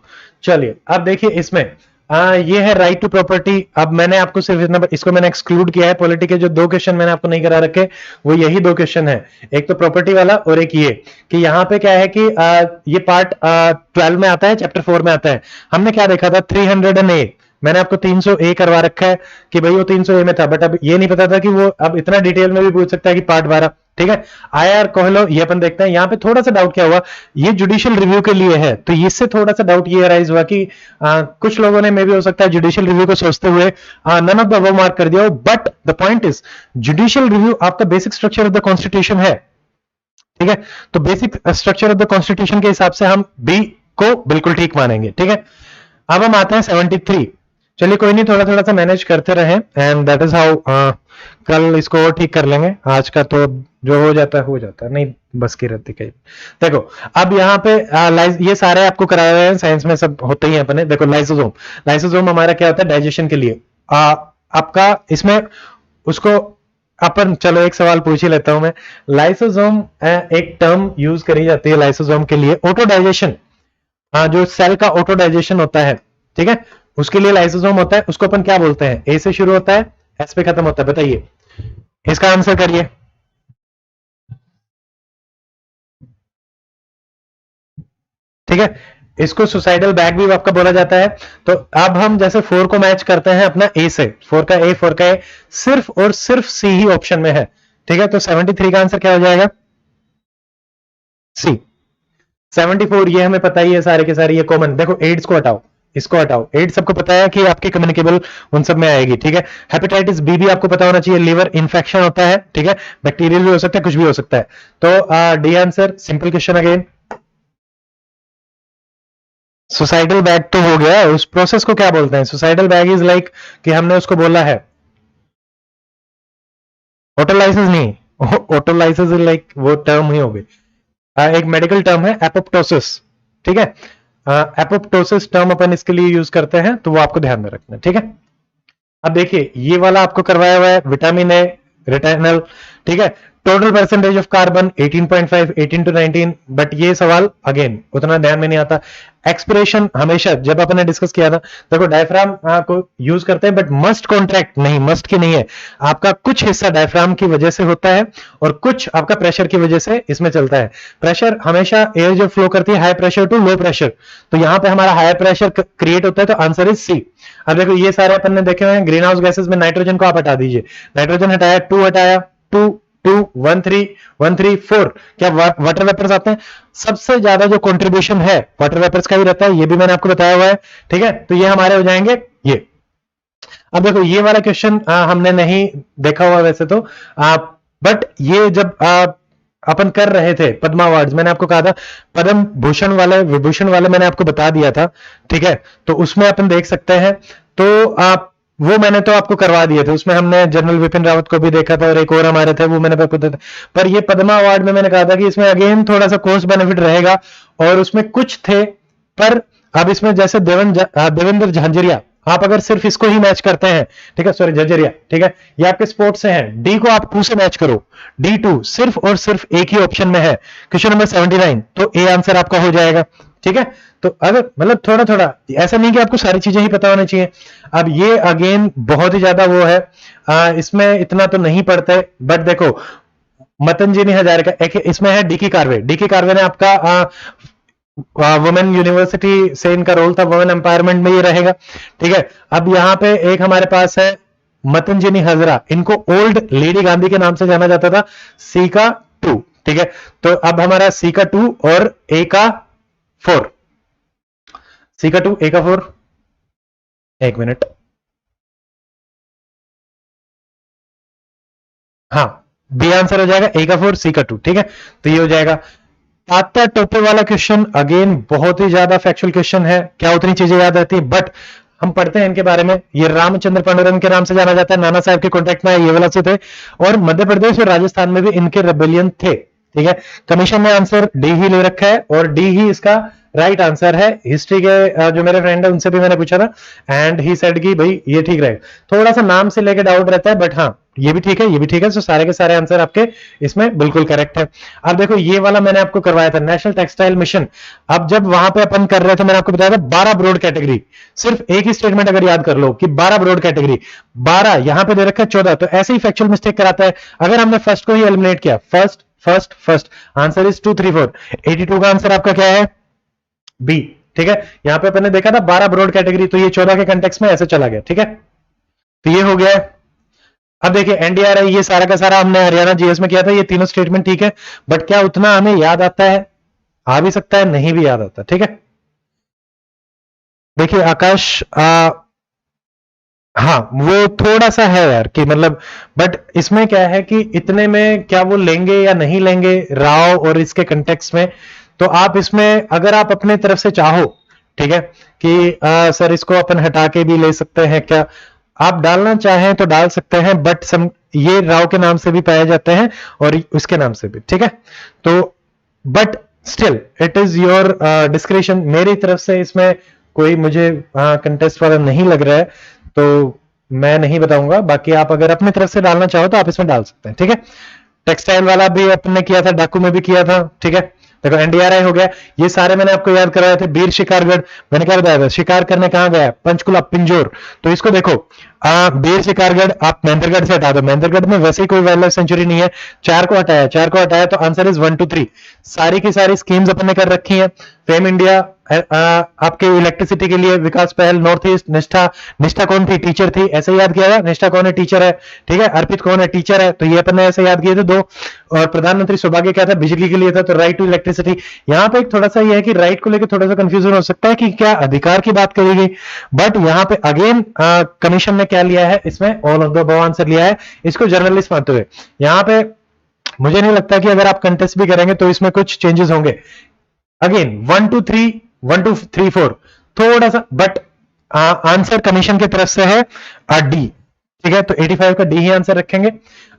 चलिए अब देखिए इसमें ये है राइट टू प्रॉपर्टी। अब मैंने आपको सिर्फ इतना, इसको मैंने एक्सक्लूड किया है। पॉलिटी के जो 2 क्वेश्चन मैंने आपको नहीं करा रखे वो यही 2 क्वेश्चन है, एक तो प्रॉपर्टी वाला और एक ये कि यहाँ पे क्या है कि ये पार्ट 12 में आता है, चैप्टर 4 में आता है। हमने क्या देखा था 300A, मैंने आपको 300A करवा रखा है कि भाई वो 300A में था, बट अब ये नहीं पता था कि वो अब इतना डिटेल में भी पूछ सकता है कि पार्ट 12। ठीक है, आईआर कहलो ये अपन देखते हैं। यहाँ पे थोड़ा सा डाउट क्या हुआ, ये जुडिशियल रिव्यू के लिए है, तो इससे थोड़ा सा डाउट ये अराइज हुआ कि कुछ लोगों ने मे भी हो सकता है जुडिशियल रिव्यू को सोचते हुए none of the above mark कर दिया हो। But the point is judicial review आपका basic structure of the constitution है। ठीक है, तो basic structure of the constitution के हिसाब से हम बी को बिल्कुल ठीक मानेंगे। ठीक है, अब हम आते हैं 73। चलिए कोई नहीं, थोड़ा थोड़ा सा मैनेज करते रहे एंड दैट इज हाउ, कल इसको और ठीक कर लेंगे। आज का तो जो हो जाता है हो जाता है, नहीं बस की रहती कहीं। देखो अब यहाँ पे ये सारे आपको कराए हुए हैं, साइंस में सब होते ही हैं अपने। देखो लाइसोसोम, लाइसोसोम हमारा क्या होता है डाइजेशन के लिए। आपका इसमें उसको अपन, चलो एक सवाल पूछ ही लेता हूं मैं। लाइसोसोम एक टर्म यूज करी जाती है लाइसोसोम के लिए, ऑटो डाइजेशन। जो सेल का ऑटो डाइजेशन होता है, ठीक है, उसके लिए लाइसोसोम होता है। उसको अपन क्या बोलते हैं, ए से शुरू होता है एस पे खत्म होता है। बताइए इसका आंसर करिए। ठीक है, इसको सुसाइडल बैग भी आपका बोला जाता है। तो अब हम जैसे 4 को मैच करते हैं अपना ए से, 4 का ए, सिर्फ और सिर्फ सी ही ऑप्शन में है। ठीक है, तो 73 का आंसर क्या हो जाएगा, सी। 74 ये हमें पता ही है, सारे के सारे ये कॉमन। देखो एड्स को हटाओ, इसको हटाओ, एड्स सबको पता है कि आपके कम्युनिकेबल उन सब में आएगी। ठीक है, हेपेटाइटिस बी भी आपको पता होना चाहिए, लिवर इन्फेक्शन होता है। ठीक है, बैक्टीरियल भी हो सकता है, कुछ भी हो सकता है। तो D answer, simple question again. Suicidal bag तो हो गया, उस प्रोसेस को क्या बोलते हैं। सुसाइडल बैग इज लाइक कि हमने उसको बोला है, ऑटोलाइसिस नहीं, ऑटोलाइसिस इज लाइक वो टर्म ही हो गई। एक मेडिकल टर्म है एपोप्टोसिस। ठीक है, एपोप्टोसिस टर्म अपन इसके लिए यूज करते हैं, तो वो आपको ध्यान में रखना है। ठीक है, अब देखिए ये वाला आपको करवाया हुआ है विटामिन ए, रेटिनल। ठीक है, total percentage of carbon 18.5, 18 to 19। But ये सवाल अगेन उतना ध्यान में नहीं आता। एक्सपिरेशन हमेशा जब अपन ने डिस्कस किया था, देखो डायफ्राम को यूज करते हैं, बट मस्ट कॉन्ट्रैक्ट नहीं, मस्ट की नहीं है। आपका कुछ हिस्सा डायफ्राम की वजह से होता है और कुछ आपका प्रेशर की वजह से इसमें चलता है। प्रेशर हमेशा एयर जो फ्लो करती है high pressure to low pressure, तो यहां पे हमारा हाई प्रेशर क्रिएट होता है, तो आंसर इज सी। अब देखो ये सारे अपन ने देखे हुए हैं, ग्रीन हाउस गैसेस में नाइट्रोजन को आप हटा दीजिए, नाइट्रोजन हटाया, 2 हटाया, 2 2 1 3 1 3 4, क्या वाटर वेपर्स आते हैं। सबसे ज्यादा जो कंट्रीब्यूशन है वाटर वेपर्स का ही रहता है, ये भी मैंने आपको बताया हुआ है। ठीक है, तो ये हमारे हो जाएंगे ये। अब देखो ये वाला क्वेश्चन हमने नहीं देखा हुआ वैसे तो, बट ये जब अपन कर रहे थे पद्मा अवार्ड्स, मैंने आपको कहा था पद्म भूषण वाले विभूषण वाले मैंने आपको बता दिया था। ठीक है, तो उसमें अपन देख सकते हैं, तो आप वो मैंने तो आपको करवा दिए थे, उसमें हमने जनरल विपिन रावत को भी देखा था और एक और हमारे थे, वो मैंने आपको बताया था। पर ये पद्मा अवार्ड में मैंने कहा था कि इसमें अगेन थोड़ा सा कॉस्ट बेनिफिट रहेगा, और उसमें कुछ थे। पर अब इसमें जैसे देवेंद्र झांझरिया, आप अगर सिर्फ इसको ही मैच करते हैं, ठीक है, सॉरी झंझरिया, ठीक है, ये आपके स्पोर्ट्स से हैं, डी को आप 2 से मैच करो, D2 सिर्फ और सिर्फ एक ही ऑप्शन में है, क्वेश्चन नंबर 79, तो ए आंसर आपका हो जाएगा। ठीक है, तो अगर मतलब थोड़ा थोड़ा, ऐसा नहीं कि आपको सारी चीजें ही पता होनी चाहिए। अब ये अगेन बहुत ही ज्यादा वो है, इसमें इतना तो नहीं पड़ता है, बट देखो मतंजनी हजारे का एक इसमें है, डी की कार्वे ने आपका वुमेन यूनिवर्सिटी से इनका रोल था, वुमेन एम्पावरमेंट में ये रहेगा। ठीक है, अब यहां पे एक हमारे पास है मतंजनी हजरा, इनको ओल्ड लेडी गांधी के नाम से जाना जाता था, सी का 2। ठीक है, तो अब हमारा सी का 2 और ए का 4, सी का 2 ए का 4, एक मिनट, हाँ बी आंसर हो जाएगा, ए का 4 सी का 2। ठीक है, तो ये हो जाएगा। तात्या टोपे वाला क्वेश्चन अगेन बहुत ही ज्यादा फैक्चुअल क्वेश्चन है, क्या उतनी चीजें याद रहती है, बट हम पढ़ते हैं इनके बारे में। ये रामचंद्र पांडुरंग के नाम से जाना जाता है, नाना साहब के कॉन्टेक्ट में ये वाला से थे, और मध्य प्रदेश और राजस्थान में भी इनके रेबेलियन थे। ठीक है, कमीशन ने आंसर डी ही ले रखा है और डी ही इसका राइट आंसर है। हिस्ट्री के जो मेरे फ्रेंड है उनसे भी मैंने पूछा था एंड ही सेड कि भाई ये ठीक रहेगा। थोड़ा सा नाम से लेके डाउट रहता है बट हाँ ये भी ठीक है, ये भी ठीक है। तो सारे के सारे आंसर आपके इसमें बिल्कुल करेक्ट है। अब देखो ये वाला मैंने आपको करवाया था नेशनल टेक्सटाइल मिशन। अब जब वहां पे अपन कर रहे थे मैंने आपको बताया था 12 ब्रॉड कैटेगरी, सिर्फ एक ही स्टेटमेंट अगर याद कर लो कि 12 ब्रॉड कैटेगरी, 12 यहां पे दे रखा है 14, तो ऐसे ही फैक्चुअल मिस्टेक कराता है। अगर हमने फर्स्ट को ही एलिमिनेट किया, first first first, answer is 2 3 4, 82 का आंसर आपका क्या है बी। ठीक है, यहां पे अपन ने देखा था 12 ब्रॉड कैटेगरी, तो ये 14 के कंटेक्स्ट में ऐसे चला गया। ठीक है, तो ये हो गया है। अब देखिए एनडीआरआई ये सारा का सारा हमने हरियाणा जीएस में किया था, ये तीनों स्टेटमेंट ठीक है, बट क्या उतना हमें याद आता है? आ भी सकता है, नहीं भी याद आता। ठीक है, देखिए आकाश हाँ वो थोड़ा सा है यार कि मतलब, बट इसमें क्या है कि इतने में क्या वो लेंगे या नहीं लेंगे राव और इसके कंटेक्स्ट में, तो आप इसमें अगर आप अपने तरफ से चाहो, ठीक है कि सर इसको अपन हटा के भी ले सकते हैं क्या, आप डालना चाहें तो डाल सकते हैं, बट ये राव के नाम से भी पाए जाते हैं और उसके नाम से भी। ठीक है, तो but still it is your description. मेरी तरफ से इसमें कोई मुझे कंटेस्ट वाला नहीं लग रहा है, तो मैं नहीं बताऊंगा। बाकी आप अगर अपनी तरफ से डालना चाहो तो आप इसमें डाल सकते हैं। ठीक है, टेक्सटाइल वाला भी अपन ने किया था, डाकू में भी किया था। ठीक है, देखो एनडीआरआई हो गया, ये सारे मैंने आपको याद कराए थे। बीर शिकारगढ़ मैंने क्या बताया था, शिकार करने कहां गया? पंचकुला पिंजोर। तो इसको देखो बीर शिकारगढ़ आप महेंद्रगढ़ से हटा दो, महेंद्रगढ़ में वैसे ही कोई वाइल्ड लाइफ सेंचुरी नहीं है, 4 को हटाया, 4 को हटाया, तो आंसर इज 1 2 3। सारी की सारी स्कीम्स अपन ने कर रखी है। फेम इंडिया आपके इलेक्ट्रिसिटी के लिए, विकास पहल, नॉर्थ ईस्ट, निष्ठा, निष्ठा कौन थी? टीचर थी, ऐसे याद किया था। निष्ठा कौन है? टीचर है। ठीक है, अर्पित कौन है? टीचर है, तो ये अपन ने ऐसे याद किए थे 2। और प्रधानमंत्री सौभाग्य क्या था? बिजली के लिए था, तो राइट टू इलेक्ट्रिसिटी। यहां पे एक थोड़ा सा ये है कि राइट को लेकर थोड़ा सा कंफ्यूजन हो सकता है कि क्या अधिकार की बात करी गई, बट यहां पे अगेन कमीशन ने क्या लिया है इसमें, all of the above answer लिया है, इसको जर्नलिस्ट मानते हुए। यहां पे मुझे नहीं लगता कि अगर आप कंटेस्ट भी करेंगे तो इसमें कुछ चेंजेस होंगे। अगेन 1 2 3 1 2 3 4 थोड़ा सा, बट आंसर कमीशन की तरफ से है डी। ठीक है, तो 85 का डी ही आंसर रखेंगे।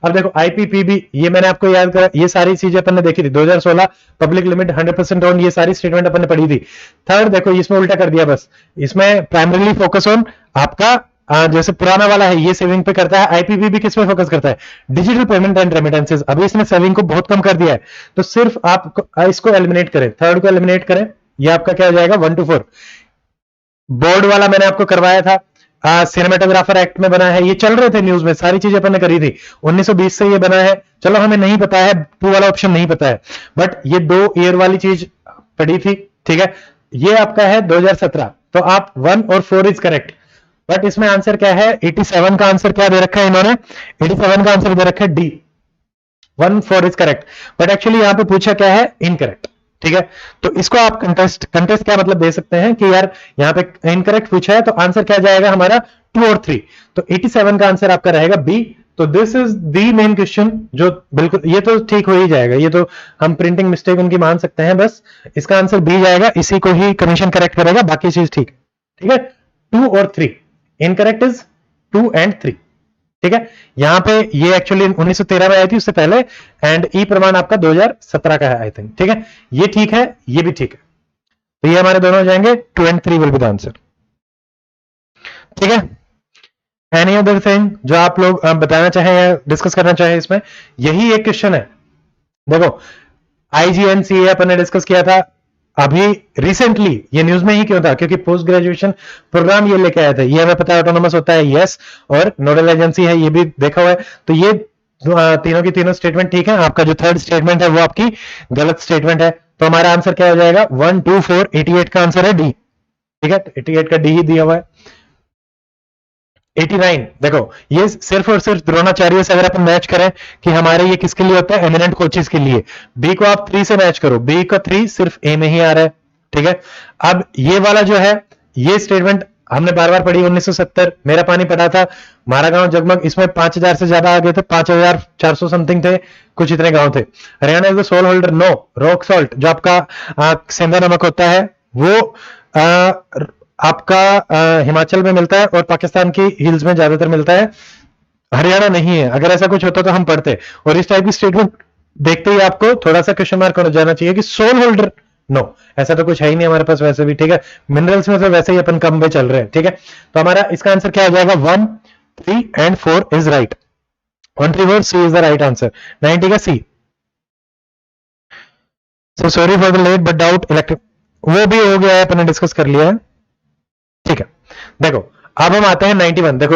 अब देखो आईपीपीबी, ये मैंने आपको याद करा, ये सारी चीजें अपन ने देखी थी। 2016 पब्लिक लिमिट 100% ऑन, ये सारी स्टेटमेंट अपन ने पढ़ी थी। थर्ड देखो इसमें उल्टा कर दिया बस, इसमें प्राइमरीली फोकस ऑन आपका जैसे पुराना वाला है ये सेविंग पे करता है, आईपीपीबी किस पे फोकस करता है? Digital payment and remittances. अभी इसने सेविंग को बहुत कम कर दिया है, तो सिर्फ आप इसको एलिमिनेट करें, थर्ड को एलिमिनेट करें, ये आपका क्या हो जाएगा 1 2 4। बोर्ड वाला मैंने आपको करवाया था, सिनेमेटोग्राफर एक्ट में बना है, ये चल रहे थे न्यूज में, सारी चीजें अपन ने करी थी। 1920 से ये बना है, चलो हमें नहीं पता है, 2 वाला ऑप्शन नहीं पता है, बट ये 2 ईयर वाली चीज पड़ी थी। ठीक है, ये आपका है 2017, तो आप 1 और 4 इज करेक्ट, बट इसमें आंसर क्या है? 87 का आंसर क्या दे रखा है इन्होंने? 87 का आंसर दे रखा है D, 1 4 is correct, but actually यहां पे पूछा क्या है? इनकरेक्ट। ठीक है, तो इसको आप कंटेस्ट क्या मतलब दे सकते हैं कि यार यहां पे इनकरेक्ट पूछा है, तो आंसर क्या जाएगा हमारा 2 और 3, तो 87 का आंसर आपका रहेगा बी। तो this is the main question, जो बिल्कुल ये तो ठीक हो ही जाएगा, ये तो हम प्रिंटिंग मिस्टेक उनकी मान सकते हैं, बस इसका आंसर बी जाएगा, इसी को ही कमीशन करेक्ट करेगा, बाकी चीज ठीक। ठीक है, 2 और 3, इनकरेक्ट इज 2 एंड 3। ठीक है, यहां पे ये एक्चुअली 1913 में आई थी, उससे पहले, एंड ई प्रमाण आपका 2017 का है आई थिंक। ठीक है, ये ठीक है, ये भी ठीक है, तो ये हमारे दोनों हो जाएंगे 2 and 3 will be the answer. ठीक है, एनी अदर थिंग जो आप लोग बताना चाहें या डिस्कस करना चाहें इसमें? यही एक क्वेश्चन है। देखो आईजीएनसीए अपन ने डिस्कस किया था अभी रिसेंटली, ये न्यूज में ही क्यों था? क्योंकि पोस्ट ग्रेजुएशन प्रोग्राम ये लेके आया था, ये हमें पता है ऑटोनोमस होता है, यस, और नोडल एजेंसी है, ये भी देखा हुआ है। तो ये तीनों की तीनों स्टेटमेंट ठीक है। आपका जो थर्ड स्टेटमेंट है वो आपकी गलत स्टेटमेंट है, तो हमारा आंसर क्या हो जाएगा? 1 2 4 88 का आंसर है डी। ठीक है, तो 88 का डी ही दिया हुआ है। 89 देखो, ये सिर्फ और सिर्फ द्रोणाचार्य से अगर अपन मैच करें कि हमारे ये किसके लिए होता है? एमिनेंट कोचेस के लिए। बी को आप 3 से मैच करो, बी का 3 सिर्फ ए में ही आ रहा है। ठीक है, अब ये वाला जो है, ये स्टेटमेंट हमने बार बार पढ़ी, 1970 मेरा पानी पड़ा था, मारा गांव जगमग, इसमें 5000 से ज्यादा आ गए थे, 5400 समथिंग थे, कुछ इतने गांव थे। Haryana is the sole holder, no. Rock salt जो आपका सेंधा नमक होता है वो आपका हिमाचल में मिलता है और पाकिस्तान की हिल्स में ज्यादातर मिलता है, हरियाणा नहीं है। अगर ऐसा कुछ होता तो हम पढ़ते। और इस टाइप की स्टेटमेंट देखते ही आपको थोड़ा सा क्वेश्चन मार्क हो जाना चाहिए कि सोल होल्डर, नो ऐसा तो कुछ है ही नहीं हमारे पास वैसे भी, ठीक है। मिनरल्स में तो वैसे ही अपन कम में चल रहे हैं, ठीक है। तो हमारा इसका आंसर क्या हो जाएगा, 1, 3 and 4 is right. 1, 3, 4 C is the right answer, 90 का C. So sorry for the late but doubt electric, वो भी हो गया है, अपने डिस्कस कर लिया है, ठीक है। देखो अब हम आते हैं 91। देखो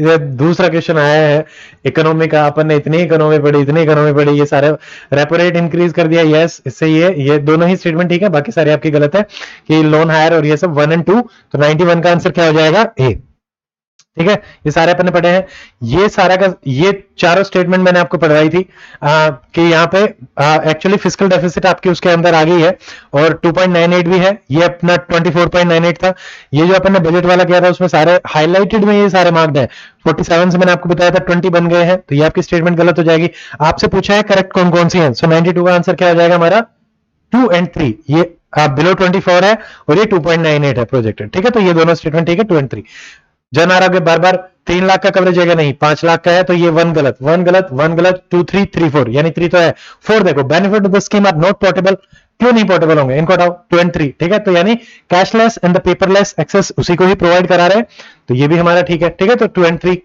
ये दूसरा क्वेश्चन आया है इकोनॉमी का, अपन ने इतनी इकोनॉमी पढ़ी, इतनी इकोनॉमी पढ़ी, ये सारे रेपो रेट इंक्रीज कर दिया, यस इससे ये दोनों ही स्टेटमेंट ठीक है, बाकी सारे आपकी गलत है कि लोन हायर और ये सब 1 एंड 2। तो 91 का आंसर क्या हो जाएगा, ए, ठीक है। ये सारे अपन ने पढ़े हैं, ये सारा का ये चारों स्टेटमेंट मैंने आपको पढ़वाई थी कि यहाँ पे एक्चुअली फिजिकल डेफिसिट आपकी उसके अंदर आ गई है और 2.98 भी है, ये अपना 24.98 था। ये जो अपन ने बजट वाला किया था उसमें सारे हाईलाइटेड में ये सारे मार्क्ड हैं, 47 से मैंने आपको बताया था 20 बन गए हैं, तो ये आपकी स्टेटमेंट गलत हो जाएगी। आपसे पूछा है करेक्ट कौन कौन सी है, सो 92 का आंसर क्या हो जाएगा हमारा, 2 एंड 3। ये बिलो 24 है और ये 2.98 है प्रोजेक्टेड, ठीक है। तो ये दोनों स्टेटमेंट ठीक है, 2 एंड 3। जन आरोग्य बार बार 3 लाख का कवरेज है नहीं, 5 लाख का है, तो ये 1 गलत, 1 गलत, 1 गलत, 2 3 3 4, यानी 3 तो है, 4 देखो benefit of the scheme are not portable, क्यों नहीं पोर्टेबल होंगे, इनको हटाओ, 2 एंड 3, ठीक है। तो यानी cashless and the paperless access उसी को ही प्रोवाइड करा रहे हैं, तो ये भी हमारा ठीक है, ठीक है। तो 2 एंड 3।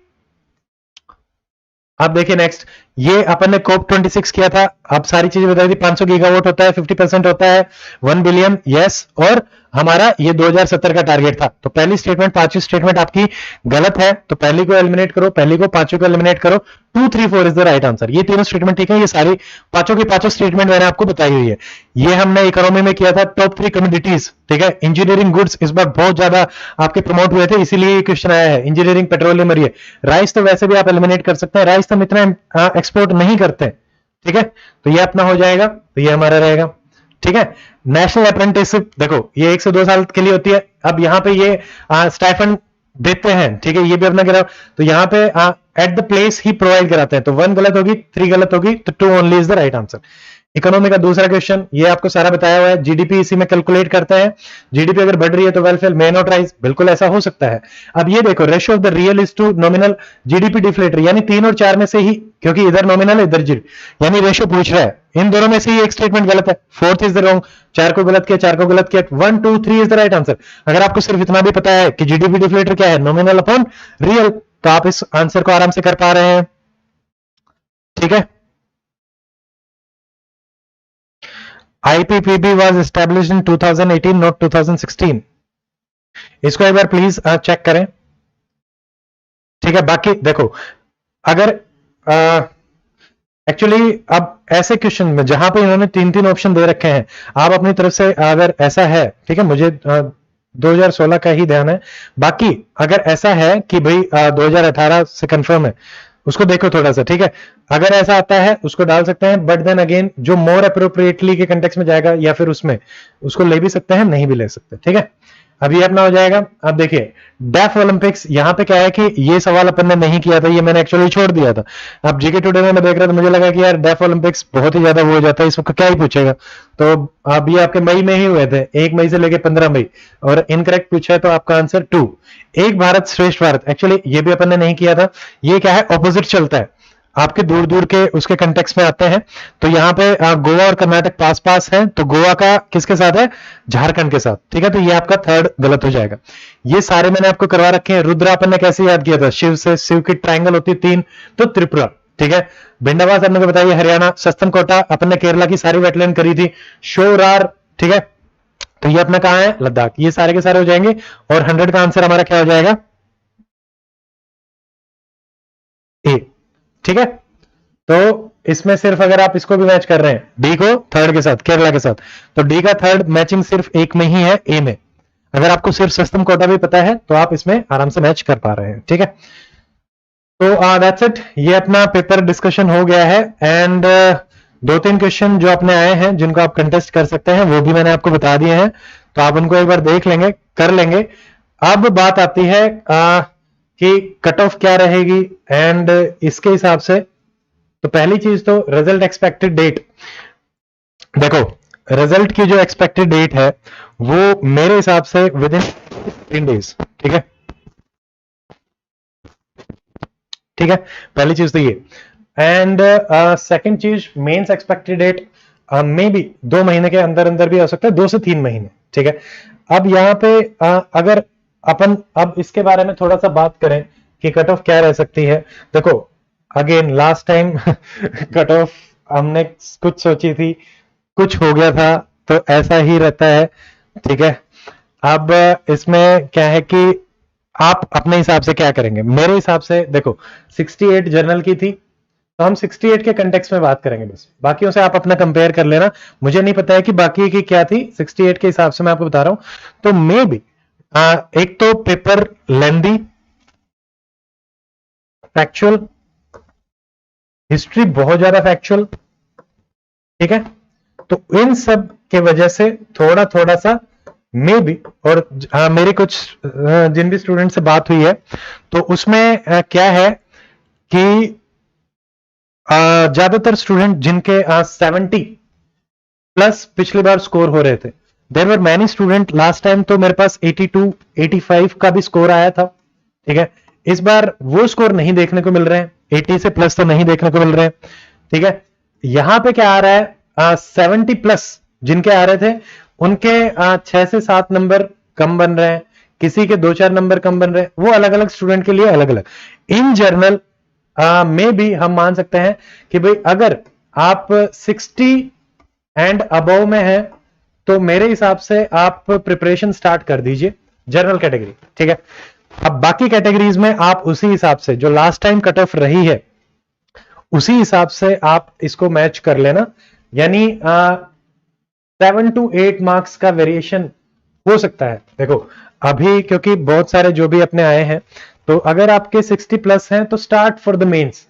अब देखिए नेक्स्ट, ये अपन ने कोप 26 किया था, अब सारी चीजें बताई थी, 500 गीगावाट होता है, 50% होता है 1 बिलियन, यस, और हमारा ये 2070 का टारगेट था। तो पहली स्टेटमेंट, पांचवी स्टेटमेंट आपकी गलत है, तो पहली को एलिमिनेट करो, पहली को, पांचवी को एलिमिनेट करो, 2 3 4 इज द राइट आंसर। ये तीनों स्टेटमेंट ठीक है, ये सारी पांचों की पांचों स्टेटमेंट मैंने आपको बताई हुई है। ये हमने इकोनॉमी में किया था, टॉप 3 कम्युनिटीज, ठीक है। इंजीनियरिंग गुड्स इस बार बहुत ज्यादा आपके प्रमोट हुए थे, इसीलिए ये क्वेश्चन आया है, इंजीनियरिंग, पेट्रोलियम और ये राइस तो वैसे भी आप एलिमिनेट कर सकते हैं, राइस तो हम इतना एक्सपोर्ट नहीं करते, ठीक है। तो ये अपना हो जाएगा, तो ये हमारा रहेगा, ठीक है। नेशनल अप्रेंटिसशिप देखो ये 1 से 2 साल के लिए होती है, अब यहाँ पे ये स्टाइफंड देते हैं, ठीक है, ये भी अपना गिरा, तो यहाँ पे at the place he provide कराते हैं, तो 1 गलत होगी, 3 गलत होगी, तो 2 only is the right answer. Economy का दूसरा क्वेश्चन, ये आपको सारा बताया हुआ है, जीडीपी इसी में कैलकुलेट करते हैं, जीडीपी अगर बढ़ रही है तो वेलफेयर मे नॉट राइज, बिल्कुल ऐसा हो सकता है। अब ये देखो ratio of the real is to nominal, GDP deflator, यानी 3 और 4 में से ही, क्योंकि इधर नॉमिनल है इधर जीडी, यानी रेशियो पूछ रहा है, इन दोनों में से ही एक स्टेटमेंट गलत है, 4th इज द रॉन्ग, 4 को गलत किया, 4 को गलत किया, 1 2 3 इज द राइट आंसर। अगर आपको सिर्फ इतना भी पता है कि जीडीपी डिफ्लेटर क्या है, नॉमिनल अपॉन रियल, तो आप इस आंसर को आराम से कर पा रहे हैं, ठीक है। IPPB was established in 2018, not 2016. इसको एक बार प्लीज चेक करें, ठीक है। बाकी देखो अगर एक्चुअली अब ऐसे क्वेश्चन में जहां पे इन्होंने 3 ऑप्शन दे रखे हैं, आप अपनी तरफ से अगर ऐसा है, ठीक है, मुझे 2016 का ही ध्यान है, बाकी अगर ऐसा है कि भाई 2018 से कंफर्म है, उसको देखो थोड़ा सा, ठीक है। अगर ऐसा आता है उसको डाल सकते हैं, बट देन अगेन जो मोर अप्रोप्रिएटली के कंटेक्स्ट में जाएगा या फिर उसमें उसको ले भी सकते हैं, नहीं भी ले सकते, ठीक है। अब ये अपना हो जाएगा। अब देखिए डेफ ओलंपिक्स, यहाँ पे क्या है कि ये सवाल अपन ने नहीं किया था, ये मैंने एक्चुअली छोड़ दिया था। अब जीके टुडे में मैं देख रहा था, मुझे लगा कि यार डेफ ओलंपिक्स बहुत ही ज्यादा वो हो जाता है, इसको क्या ही पूछेगा, तो अब ये आपके मई में ही हुए थे, 1 मई से लेके 15 मई, और इनकरेक्ट पूछा है, तो आपका आंसर 2, एक भारत श्रेष्ठ भारत। एक्चुअली ये भी अपन ने नहीं किया था, ये क्या है, ऑपोजिट चलता है, आपके दूर दूर के उसके कंटेक्स्ट में आते हैं। तो यहाँ पे गोवा और कर्नाटक पास पास है, तो गोवा का किसके साथ है, झारखंड के साथ, ठीक है। तो ये आपका 3rd गलत हो जाएगा। ये सारे मैंने आपको करवा रखे हैं। रुद्रा अपन ने कैसे याद किया था, शिव से, शिव की ट्रायंगल होती है 3, तो त्रिपुरा, ठीक है। भिंडावास आपने को बताइए हरियाणा, सस्तन कोटा अपन ने केरला की सारी वेटलैंड करी थी, शोरार, ठीक है। तो ये अपना कहाँ है, लद्दाख। ये सारे के सारे हो जाएंगे, और 100 का आंसर हमारा क्या हो जाएगा, ए, ठीक है। तो इसमें सिर्फ अगर आप इसको भी मैच कर रहे हैं, डी को 3rd के साथ, केरला के साथ, तो डी का 3rd मैचिंग सिर्फ एक में ही है, ए में। अगर आपको सिर्फ सस्तम कोटा भी पता है तो आप इसमें आराम से मैच कर पा रहे हैं, ठीक है। तो दैट्स इट, ये अपना पेपर डिस्कशन हो गया है। एंड 2-3 क्वेश्चन जो अपने आए हैं जिनको आप कंटेस्ट कर सकते हैं, वो भी मैंने आपको बता दिए हैं, तो आप उनको एक बार देख लेंगे, कर लेंगे। अब बात आती है कि कट ऑफ क्या रहेगी, एंड इसके हिसाब से तो पहली चीज तो रिजल्ट एक्सपेक्टेड डेट, देखो रिजल्ट की जो एक्सपेक्टेड डेट है वो मेरे हिसाब से विद इन 3 डेज, ठीक है, ठीक है। पहली चीज तो ये, एंड सेकंड चीज, मेंस एक्सपेक्टेड डेट में भी 2 महीने के अंदर अंदर भी हो सकता है, 2 से 3 महीने, ठीक है। अब यहाँ पे अगर अपन अब इसके बारे में थोड़ा सा बात करें कि कट ऑफ क्या रह सकती है। देखो again last time cut off हमने कुछ सोची थी, कुछ हो गया था, तो ऐसा ही रहता है, ठीक है। अब इसमें क्या है कि आप अपने हिसाब से क्या करेंगे। मेरे हिसाब से देखो 68 जर्नल की थी, तो हम 68 के कंटेक्स्ट में बात करेंगे बस, बाकियों से आप अपना कंपेयर कर लेना, मुझे नहीं पता है कि बाकी की क्या थी, 68 के हिसाब से मैं आपको बता रहा हूं। तो मे भी एक तो पेपर लेंदी, फैक्चुअल, हिस्ट्री बहुत ज्यादा फैक्चुअल, ठीक है। तो इन सब के वजह से थोड़ा थोड़ा सा मे भी, और मेरे कुछ जिन भी स्टूडेंट से बात हुई है तो उसमें क्या है कि ज्यादातर स्टूडेंट जिनके 70 प्लस पिछली बार स्कोर हो रहे थे, there were many student last time, तो मेरे पास 82 85 का भी स्कोर आया था, ठीक है। इस बार वो स्कोर नहीं देखने को मिल रहे हैं, 80 से प्लस तो नहीं देखने को मिल रहे हैं, ठीक है। यहां पे क्या आ रहा है, 70 प्लस जिनके आ रहे थे उनके 6 से 7 नंबर कम बन रहे हैं, किसी के 2-4 नंबर कम बन रहे हैं, वो अलग अलग स्टूडेंट के लिए अलग अलग। इन जनरल में भी हम मान सकते हैं कि भाई अगर आप 60 एंड अबव में है तो मेरे हिसाब से आप प्रिपरेशन स्टार्ट कर दीजिए जनरल कैटेगरी, ठीक है। अब बाकी कैटेगरीज में आप उसी हिसाब से जो लास्ट टाइम कट ऑफ रही है उसी हिसाब से आप इसको मैच कर लेना, यानी 7 to 8 मार्क्स का वेरिएशन हो सकता है। देखो अभी क्योंकि बहुत सारे जो भी अपने आए हैं, तो अगर आपके 60 प्लस हैं तो स्टार्ट फॉर द मेंस,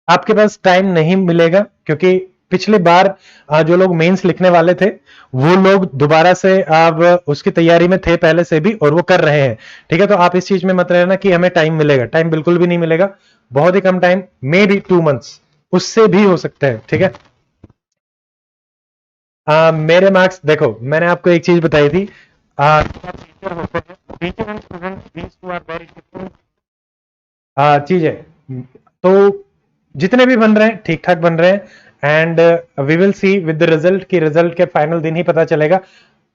आपके पास टाइम नहीं मिलेगा, क्योंकि पिछली बार जो लोग मेंस लिखने वाले थे वो लोग दोबारा से अब उसकी तैयारी में थे पहले से भी, और वो कर रहे हैं, ठीक है। तो आप इस चीज में मत रहना कि हमें टाइम मिलेगा, टाइम बिल्कुल भी नहीं मिलेगा, बहुत ही कम टाइम, मे बी 2 मंथ्स, उससे भी हो सकता है, ठीक है। मेरे मार्क्स देखो, मैंने आपको एक चीज बताई थी, टीचर होते हैं, teacher and student these two are very different चीजें, तो जितने भी बन रहे हैं ठीक ठाक बन रहे हैं, and we will see with the result, की रिजल्ट के फाइनल दिन ही पता चलेगा।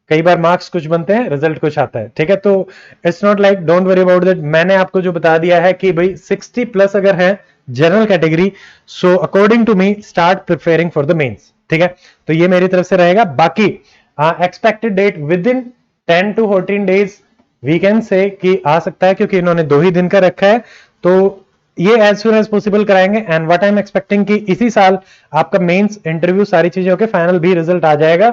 कई बार मार्क्स कुछ बनते हैं, रिजल्ट कुछ आता है, ठीक है। तो it's not like, don't worry about that. मैंने आपको जो बता दिया है कि भाई 60 प्लस अगर है general category, so according to me start preparing for the mains, ठीक है। तो ये मेरी तरफ से रहेगा। बाकी expected date within 10 to 14 days we can say कि आ सकता है, क्योंकि इन्होंने 2 ही दिन का रखा है, तो ये एज सुन एज पॉसिबल कराएंगे। And what I am expecting कि इसी साल आपका मेंस, इंटरव्यू, सारी चीजें होकर फाइनल भी रिजल्ट आ जाएगा,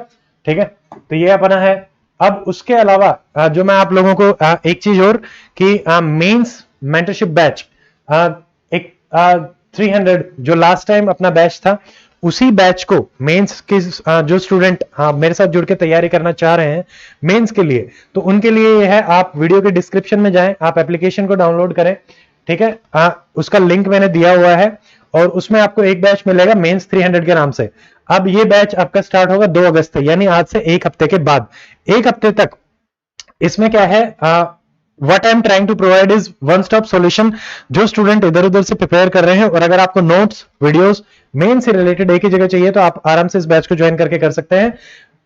ठीक है। तो ये अपना है। अब उसके अलावा जो मैं आप लोगों को एक चीज और कि मेंस मेंटरशिप बैच, एक 300 जो लास्ट टाइम अपना बैच था, उसी बैच को मेंस के जो स्टूडेंट मेरे साथ जुड़ के तैयारी करना चाह रहे हैं मेंस के लिए, तो उनके लिए ये है, आप वीडियो के डिस्क्रिप्शन में जाएं, आप एप्लीकेशन को डाउनलोड करें, ठीक है। उसका लिंक मैंने दिया हुआ है, और उसमें आपको एक बैच मिलेगा मेंस 300 के नाम से। अब ये बैच आपका स्टार्ट होगा 2 अगस्त से, यानी आज से 1 हफ्ते के बाद, 1 हफ्ते तक इसमें क्या है, what I am trying to provide is one stop solution. जो स्टूडेंट इधर उधर से प्रिपेयर कर रहे हैं, और अगर आपको नोट्स, वीडियोस मेन से रिलेटेड एक ही जगह चाहिए, तो आप आराम से इस बैच को ज्वाइन करके कर सकते हैं।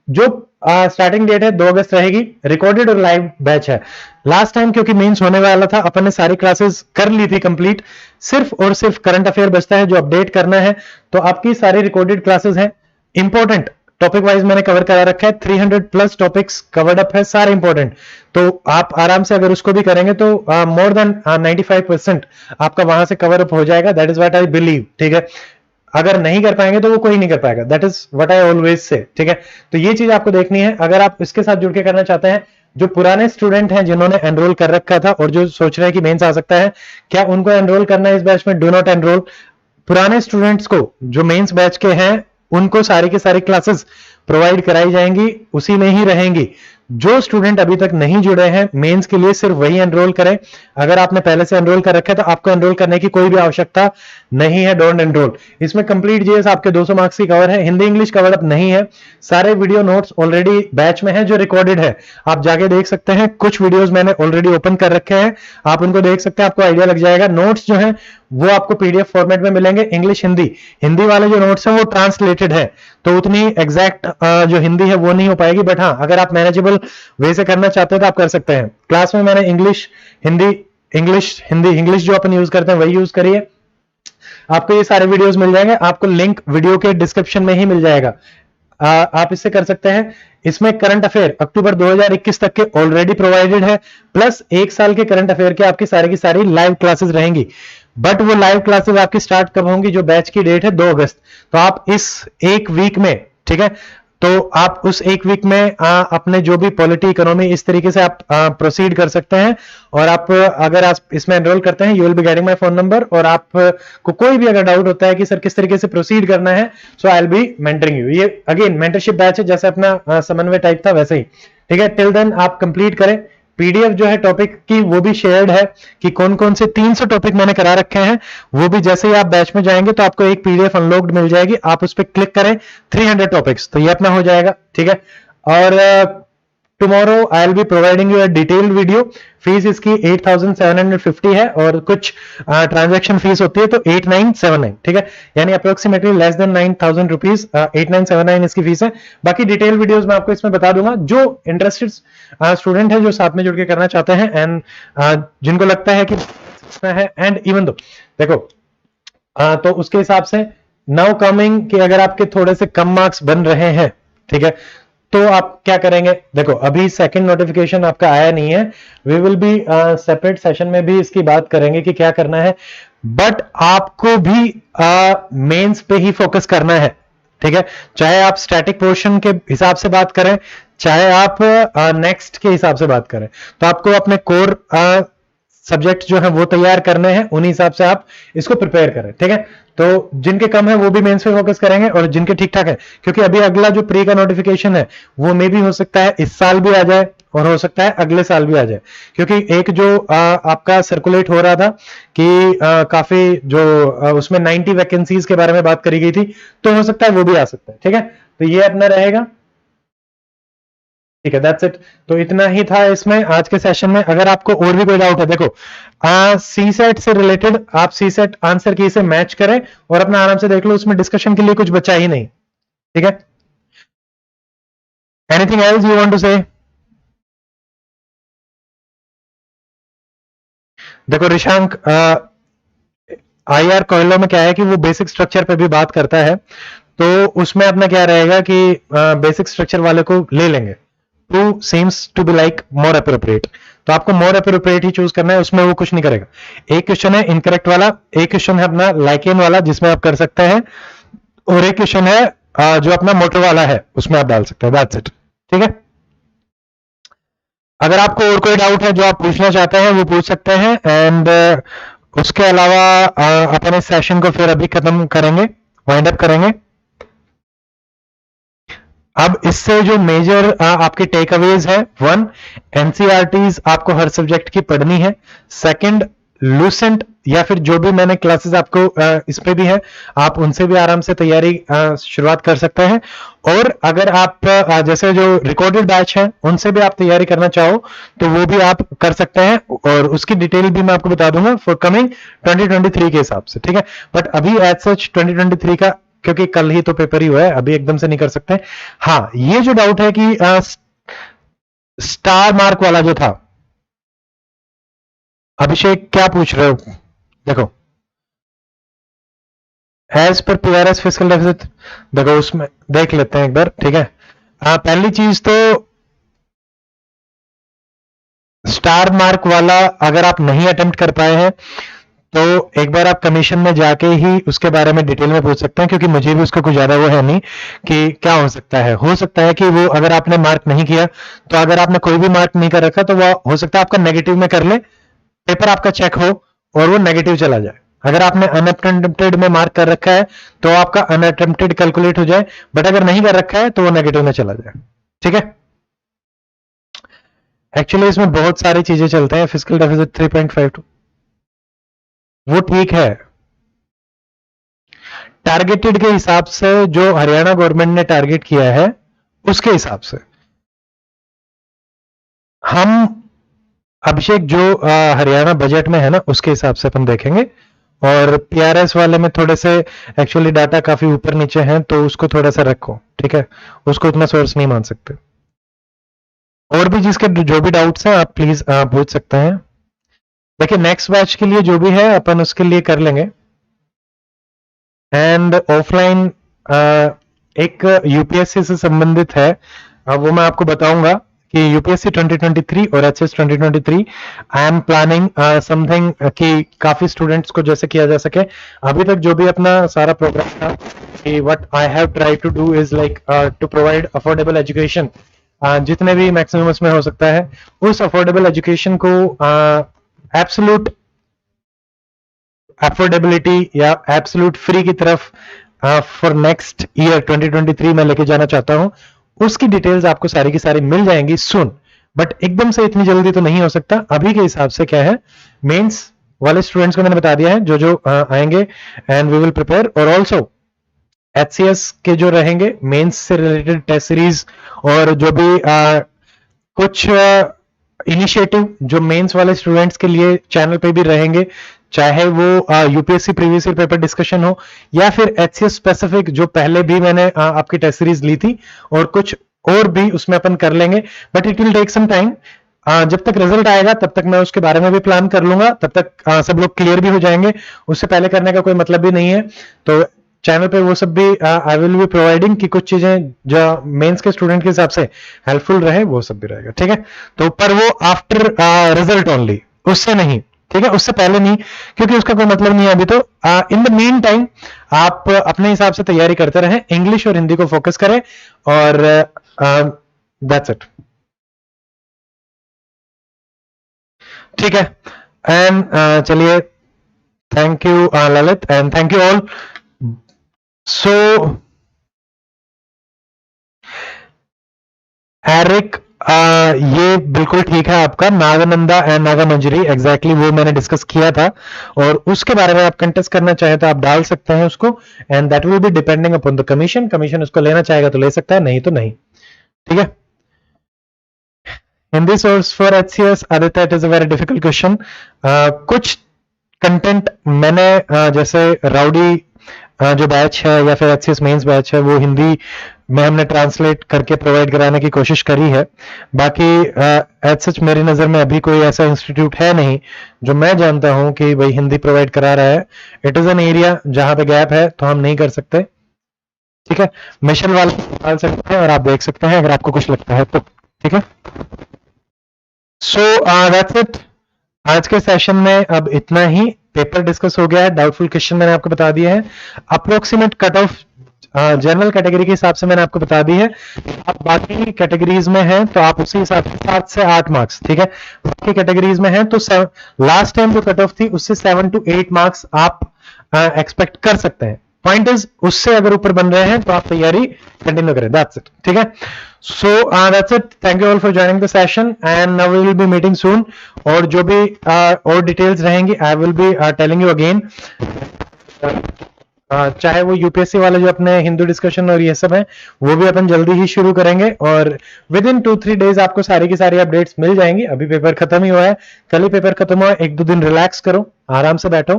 जो स्टार्टिंग डेट है 2 अगस्त रहेगी, रिकॉर्डेड और लाइव बैच है। लास्ट टाइम क्योंकि मेंस होने वाला था, अपन ने सारी क्लासेस कर ली थी कंप्लीट, सिर्फ और सिर्फ करंट अफेयर बचता है जो अपडेट करना है, तो आपकी सारी रिकॉर्डेड क्लासेस हैं। इंपॉर्टेंट टॉपिक वाइज मैंने कवर करा रखा है, 300 प्लस टॉपिक्स कवर्ड अप है, सारे इंपॉर्टेंट, तो आप आराम से अगर उसको भी करेंगे तो मोर देन 95% आपका वहां से कवर अप हो जाएगा। That is what I believe, ठीक है। अगर नहीं कर पाएंगे तो वो कोई नहीं कर पाएगा, that is what I always say, ठीक है। तो ये चीज आपको देखनी है। अगर आप इसके साथ जुड़ के करना चाहते हैं, जो पुराने स्टूडेंट हैं जिन्होंने एनरोल कर रखा था और जो सोच रहे हैं कि मेंस आ सकता है, क्या उनको एनरोल करना है इस बैच में? Do not enrol. पुराने स्टूडेंट्स को जो मेंस बैच के हैं, उनको सारी की सारी क्लासेस प्रोवाइड कराई जाएंगी, उसी में ही रहेंगी। जो स्टूडेंट अभी तक नहीं जुड़े हैं मेंस के लिए, सिर्फ वही एनरोल करें। अगर आपने पहले से एनरोल कर रखा है तो आपको एनरोल करने की कोई भी आवश्यकता नहीं है, डोंट एनरोल। इसमें कंप्लीट जीएस आपके 200 मार्क्स की कवर है, हिंदी इंग्लिश कवर अप नहीं है। सारे वीडियो नोट्स ऑलरेडी बैच में है जो रिकॉर्डेड है, आप जाके देख सकते हैं। कुछ वीडियोस मैंने ऑलरेडी ओपन कर रखे हैं, आप उनको देख सकते हैं, आपको आइडिया लग जाएगा। नोट्स जो है वो आपको पीडीएफ फॉर्मेट में मिलेंगे, इंग्लिश हिंदी। हिंदी वाले जो नोट्स हैं वो ट्रांसलेटेड है, तो उतनी एग्जैक्ट जो हिंदी है वो नहीं हो पाएगी, बट हाँ अगर आप मैनेजेबल वे से करना चाहते हैं तो आप कर सकते हैं। क्लास में मैंने English Hindi, English Hindi, English जो अपन यूज करते हैं वही यूज करिए। आपको ये सारे वीडियोस मिल जाएंगे, आपको लिंक वीडियो के डिस्क्रिप्शन में ही मिल जाएगा। आप इससे कर सकते हैं। इसमें करंट अफेयर अक्टूबर 2021 तक के ऑलरेडी प्रोवाइडेड है, प्लस एक साल के करंट अफेयर के आपकी सारी की सारी लाइव क्लासेस रहेंगी। बट वो लाइव क्लासेस आपकी स्टार्ट कब होंगी, जो बैच की डेट है 2 अगस्त। तो आप इस एक वीक में, ठीक है, तो आप उस एक वीक में अपने जो भी पॉलिटी इकोनॉमी इस तरीके से आप प्रोसीड कर सकते हैं। और आप अगर आप इसमें एनरोल करते हैं, you will be getting my phone number, और आप को कोई भी अगर डाउट होता है कि सर किस तरीके से प्रोसीड करना है, so I will be mentoring you. ये अगेन मेंटरशिप बैच है, जैसे अपना समन्वय टाइप था वैसे ही, ठीक है। टिल देन आप कंप्लीट करें। पीडीएफ जो है टॉपिक की वो भी शेयर्ड है कि कौन कौन से 300 टॉपिक मैंने करा रखे हैं, वो भी जैसे ही आप बैच में जाएंगे तो आपको एक पीडीएफ अनलॉक्ड मिल जाएगी, आप उस पर क्लिक करें 300 टॉपिक्स, तो ये अपना हो जाएगा, ठीक है। और tomorrow I will be providing you a detailed video. Fees इसकी 8750 है, और कुछ ट्रांजैक्शन फीस होती है तो 8979, ठीक है, यानी अप्रोक्सीमेटली लेस देन 9000 रुपीज 8979 इसकी फीस है। बाकी डिटेल वीडियोस मैं आपको इसमें बता दूंगा। जो इंटरेस्टेड स्टूडेंट है, जो साथ में जुड़ के करना चाहते हैं, एंड जिनको लगता है कि है, एंड इवन दो देखो तो उसके हिसाब से नाउ कमिंग कि अगर आपके थोड़े से कम मार्क्स बन रहे हैं, ठीक है, तो आप क्या करेंगे। देखो अभी सेकंड नोटिफिकेशन आपका आया नहीं है, we will be separate session में भी इसकी बात करेंगे कि क्या करना है, बट आपको भी मेंस पे ही फोकस करना है, ठीक है। चाहे आप स्टैटिक पोर्शन के हिसाब से बात करें, चाहे आप नेक्स्ट के हिसाब से बात करें, तो आपको अपने कोर सब्जेक्ट जो है वो तैयार करने हैं, उन्हीं हिसाब से आप इसको प्रिपेयर करें, ठीक है। तो जिनके कम है वो भी मेंस पे फोकस करेंगे, और जिनके ठीक ठाक है, क्योंकि अभी अगला जो प्री का नोटिफिकेशन है वो मे भी हो सकता है इस साल भी आ जाए, और हो सकता है अगले साल भी आ जाए, क्योंकि एक जो आपका सर्कुलेट हो रहा था कि काफी जो उसमें 90 वैकेंसीज के बारे में बात करी गई थी, तो हो सकता है वो भी आ सकता है, ठीक है। तो ये अपना रहेगा, ठीक है, दैट्स इट। तो इतना ही था इसमें आज के सेशन में। अगर आपको और भी कोई डाउट है, देखो सी सेट से रिलेटेड आप सी सेट आंसर की से मैच करें और अपना आराम से देख लो, उसमें डिस्कशन के लिए कुछ बचा ही नहीं, ठीक है। Anything else you want to say? देखो ऋषांक, आईआर कोयलो में क्या है कि वो बेसिक स्ट्रक्चर पे भी बात करता है, तो उसमें अपना क्या रहेगा कि बेसिक स्ट्रक्चर वाले को ले लेंगे, to seems to be like more appropriate, तो आपको मोर अप्रोप्रिएट ही चूज करना है, उसमें वो कुछ नहीं करेगा। एक क्वेश्चन है इनकरेक्ट वाला, एक क्वेश्चन है अपना लाइकेन वाला जिसमें आप कर सकते हैं, और एक क्वेश्चन है जो अपना मोटर वाला है उसमें आप डाल सकते हैं, दैट्स इट, ठीक है। अगर आपको और कोई डाउट है जो आप पूछना चाहते हैं वो पूछ सकते हैं, एंड उसके अलावा अपने सेशन को फिर अभी खत्म करेंगे, वाइंड अप करेंगे। अब इससे जो मेजर आपके टेक अवेज है, 1, एनसीईआरटीज आपको हर सब्जेक्ट की पढ़नी है। सेकंड, लूसेंट या फिर जो भी मैंने क्लासेस आपको इस पे भी है, आप उनसे भी आराम से तैयारी शुरुआत कर सकते हैं। और अगर आप जैसे जो रिकॉर्डेड बैच है उनसे भी आप तैयारी करना चाहो तो वो भी आप कर सकते हैं, और उसकी डिटेल भी मैं आपको बता दूंगा फॉर कमिंग 2023 के हिसाब से, ठीक है। बट अभी एज सच 2023 का, क्योंकि कल ही तो पेपर ही हुआ है, अभी एकदम से नहीं कर सकते। हाँ, ये जो डाउट है कि स्टार मार्क वाला जो था, अभिषेक क्या पूछ रहे हो? देखो as per PRS physical deficit, देखो उसमें देख लेते हैं एक बार, ठीक है। पहली चीज तो स्टार मार्क वाला अगर आप नहीं अटेम्प्ट कर पाए हैं तो एक बार आप कमीशन में जाके ही उसके बारे में डिटेल में पूछ सकते हैं, क्योंकि मुझे भी उसका कुछ ज्यादा वो है नहीं कि क्या हो सकता है कि वो अगर आपने मार्क नहीं किया, तो अगर आपने कोई भी मार्क नहीं कर रखा तो वो हो सकता है आपका नेगेटिव में कर ले, पेपर आपका चेक हो और वो नेगेटिव चला जाए। अगर आपने अनअटेम्प्टेड में मार्क कर रखा है तो आपका अनअटेम्प्टेड कैलकुलेट हो जाए, बट अगर नहीं कर रखा है तो वो नेगेटिव में चला जाए, ठीक है। एक्चुअली इसमें बहुत सारी चीजें चलते हैं। फिजिकल डेफिसिट 3.52 वो ठीक है, टारगेटेड के हिसाब से जो हरियाणा गवर्नमेंट ने टारगेट किया है उसके हिसाब से हम अभिषेक जो हरियाणा बजट में है ना उसके हिसाब से अपन देखेंगे। और पीआरएस वाले में थोड़े से एक्चुअली डाटा काफी ऊपर नीचे हैं तो उसको थोड़ा सा रखो, ठीक है, उसको उतना सोर्स नहीं मान सकते। और भी जिसके जो भी डाउट्स हैं आप प्लीज पूछ सकते हैं। देखिए नेक्स्ट बैच के लिए जो भी है अपन उसके लिए कर लेंगे। एंड ऑफलाइन एक यूपीएससी से संबंधित है, वो मैं आपको बताऊंगा कि यूपीएससी 2023 और HS 2023 I am planning something कि काफी स्टूडेंट्स को जैसे किया जा सके। अभी तक जो भी अपना सारा प्रोग्राम था कि what I have try to do is like to provide affordable education, जितने भी मैक्सिमम उसमें हो सकता है उस अफोर्डेबल एजुकेशन को एब्सोल्यूट अफोर्डेबिलिटी या एब्सोल्यूट फ्री की तरफ फॉर नेक्स्ट ईयर 2023 में लेके जाना चाहता हूं। उसकी डिटेल्स आपको सारी की सारी मिल जाएंगी सुन, बट एकदम से इतनी जल्दी तो नहीं हो सकता। अभी के हिसाब से क्या है, मेंस वाले स्टूडेंट्स को मैंने बता दिया है जो जो आएंगे एंड वी विल प्रिपेयर। और ऑल्सो एचसीएस के जो रहेंगे मेंस से रिलेटेड टेस्ट सीरीज और जो भी कुछ इनिशिएटिव जो मेंस वाले स्टूडेंट्स के लिए चैनल पे भी रहेंगे, चाहे वो UPSC previous year paper discussion हो या फिर एचसीएस स्पेसिफिक जो पहले भी मैंने आपकी टेस्ट सीरीज ली थी और कुछ और भी उसमें अपन कर लेंगे। But it will take some time, जब तक रिजल्ट आएगा तब तक मैं उसके बारे में भी प्लान कर लूंगा, तब तक सब लोग क्लियर भी हो जाएंगे। उससे पहले करने का कोई मतलब भी नहीं है। तो चैनल पे वो सब भी आई विल बी प्रोवाइडिंग कि कुछ चीजें जो मेंस के स्टूडेंट के हिसाब से हेल्पफुल रहे वो सब भी रहेगा, ठीक है। तो पर वो आफ्टर रिजल्ट ओनली, उससे नहीं, ठीक है, उससे पहले नहीं, क्योंकि उसका कोई मतलब नहीं है अभी। तो इन द मीन टाइम आप अपने हिसाब से तैयारी करते रहें, इंग्लिश और हिंदी को फोकस करें और दैट्स इट, ठीक है। एंड चलिए, thank you Lalit and thank you all. So Eric, ये बिल्कुल ठीक है आपका, नागानंदा एंड नागामंजरी एग्जैक्टली वो मैंने डिस्कस किया था और उसके बारे में आप कंटेस्ट करना चाहे तो आप डाल सकते हैं उसको, and that will be depending upon the commission. Commission उसको लेना चाहेगा तो ले सकता है, नहीं तो नहीं, ठीक है। Hindi source for HCS, Aditya, it is a very difficult question. कुछ कंटेंट मैंने जैसे राउडी जो बैच है या फिर एचसीएस मेंस बैच है वो हिंदी में हमने ट्रांसलेट करके प्रोवाइड कराने की कोशिश करी है। बाकी एज सच मेरी नज़र में अभी कोई ऐसा इंस्टीट्यूट है नहीं जो मैं जानता हूं कि भाई हिंदी प्रोवाइड करा रहा है। इट इज़ एन एरिया जहां पे गैप है तो हम नहीं कर सकते, ठीक है। मिशन वाले डाल सकते हैं और आप देख सकते हैं अगर आपको कुछ लगता है तो, ठीक है। सो दैट्स इट, आज के सेशन में अब इतना ही। पेपर डिस्कस हो गया है, डाउटफुल क्वेश्चन मैंने आपको बता दिया है, approximate cut off general category के हिसाब से मैंने आपको बता दी है। आप बाकी कैटेगरीज में हैं तो आप उसी हिसाब से 7 से 8 मार्क्स, ठीक है। बाकी कैटेगरीज में हैं तो लास्ट टाइम जो कट ऑफ थी उससे 7 to 8 मार्क्स आप एक्सपेक्ट कर सकते हैं। पॉइंट इज उससे अगर ऊपर बन रहे हैं तो आप तैयारी कंटिन्यू करें, दैट्स इट, ठीक है। So that's it, thank you all for joining the session and now we will be meeting soon. और जो भी और डिटेल्स रहेंगी I will be telling you again, चाहे वो यूपीएससी वाले जो अपने हिंदू डिस्कशन और ये सब है वो भी अपन जल्दी ही शुरू करेंगे और विद इन 2-3 डेज आपको सारी की सारी अपडेट्स मिल जाएंगी। अभी पेपर खत्म ही हुआ है, कल ही पेपर खत्म हुआ है, 1-2 दिन रिलैक्स करो, आराम से बैठो,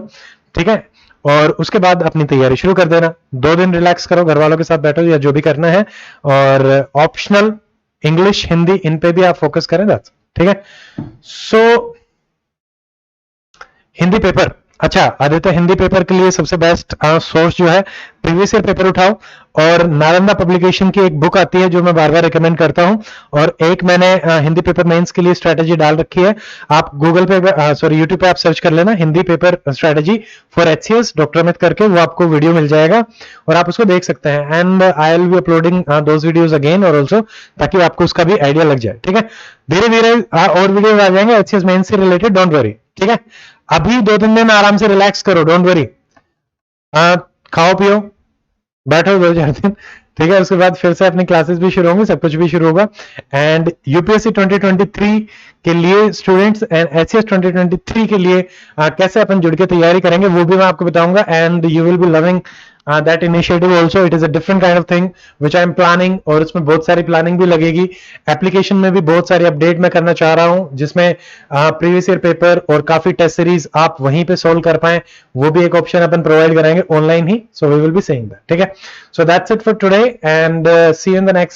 ठीक है। और उसके बाद अपनी तैयारी शुरू कर देना। 2 दिन रिलैक्स करो, घर वालों के साथ बैठो या जो भी करना है, और ऑप्शनल इंग्लिश हिंदी इन पे भी आप फोकस करें, दैट्स, ठीक है। सो हिंदी पेपर, अच्छा आदित्य, हिंदी पेपर के लिए सबसे बेस्ट सोर्स जो है प्रीवियस ईयर पेपर उठाओ और नालंदा पब्लिकेशन की एक बुक आती है जो मैं बार बार रिकमेंड करता हूं, और एक मैंने हिंदी पेपर मेंस के लिए स्ट्रेटेजी डाल रखी है। आप गूगल पे सॉरी यूट्यूब पे आप सर्च कर लेना Hindi paper strategy for HCS doctor Amit करके, वो आपको वीडियो मिल जाएगा और आप उसको देख सकते हैं। And I will be uploading those videos again और ऑल्सो, ताकि आपको उसका भी आइडिया लग जाए, ठीक है। धीरे धीरे और वीडियोज आ जाएंगे एचसीएस मेंस से रिलेटेड, डोंट वरी, ठीक है। अभी 2-3 दिन आराम से रिलैक्स करो, डोंट वरी, खाओ पियो, बैठो 2-4 दिन, ठीक है। उसके बाद फिर से अपनी क्लासेस भी शुरू होंगी, सब कुछ भी शुरू होगा। एंड यूपीएससी 2023 के लिए स्टूडेंट्स एंड एचसीएस 2023 के लिए कैसे अपन जुड़ के तैयारी करेंगे वो भी मैं आपको बताऊंगा। And you will be loving that initiative also. It is a different kind of thing which I am planning, और उसमें बहुत सारी प्लानिंग भी लगेगी। एप्लीकेशन में भी बहुत सारी अपडेट मैं करना चाह रहा हूं, जिसमें प्रीवियस ईयर पेपर और काफी टेस्ट सीरीज आप वहीं पे सोल्व कर पाए, वो भी एक ऑप्शन अपन प्रोवाइड करेंगे ऑनलाइन ही। So we will be saying that, ठीक है। So that's it for today and see you in the next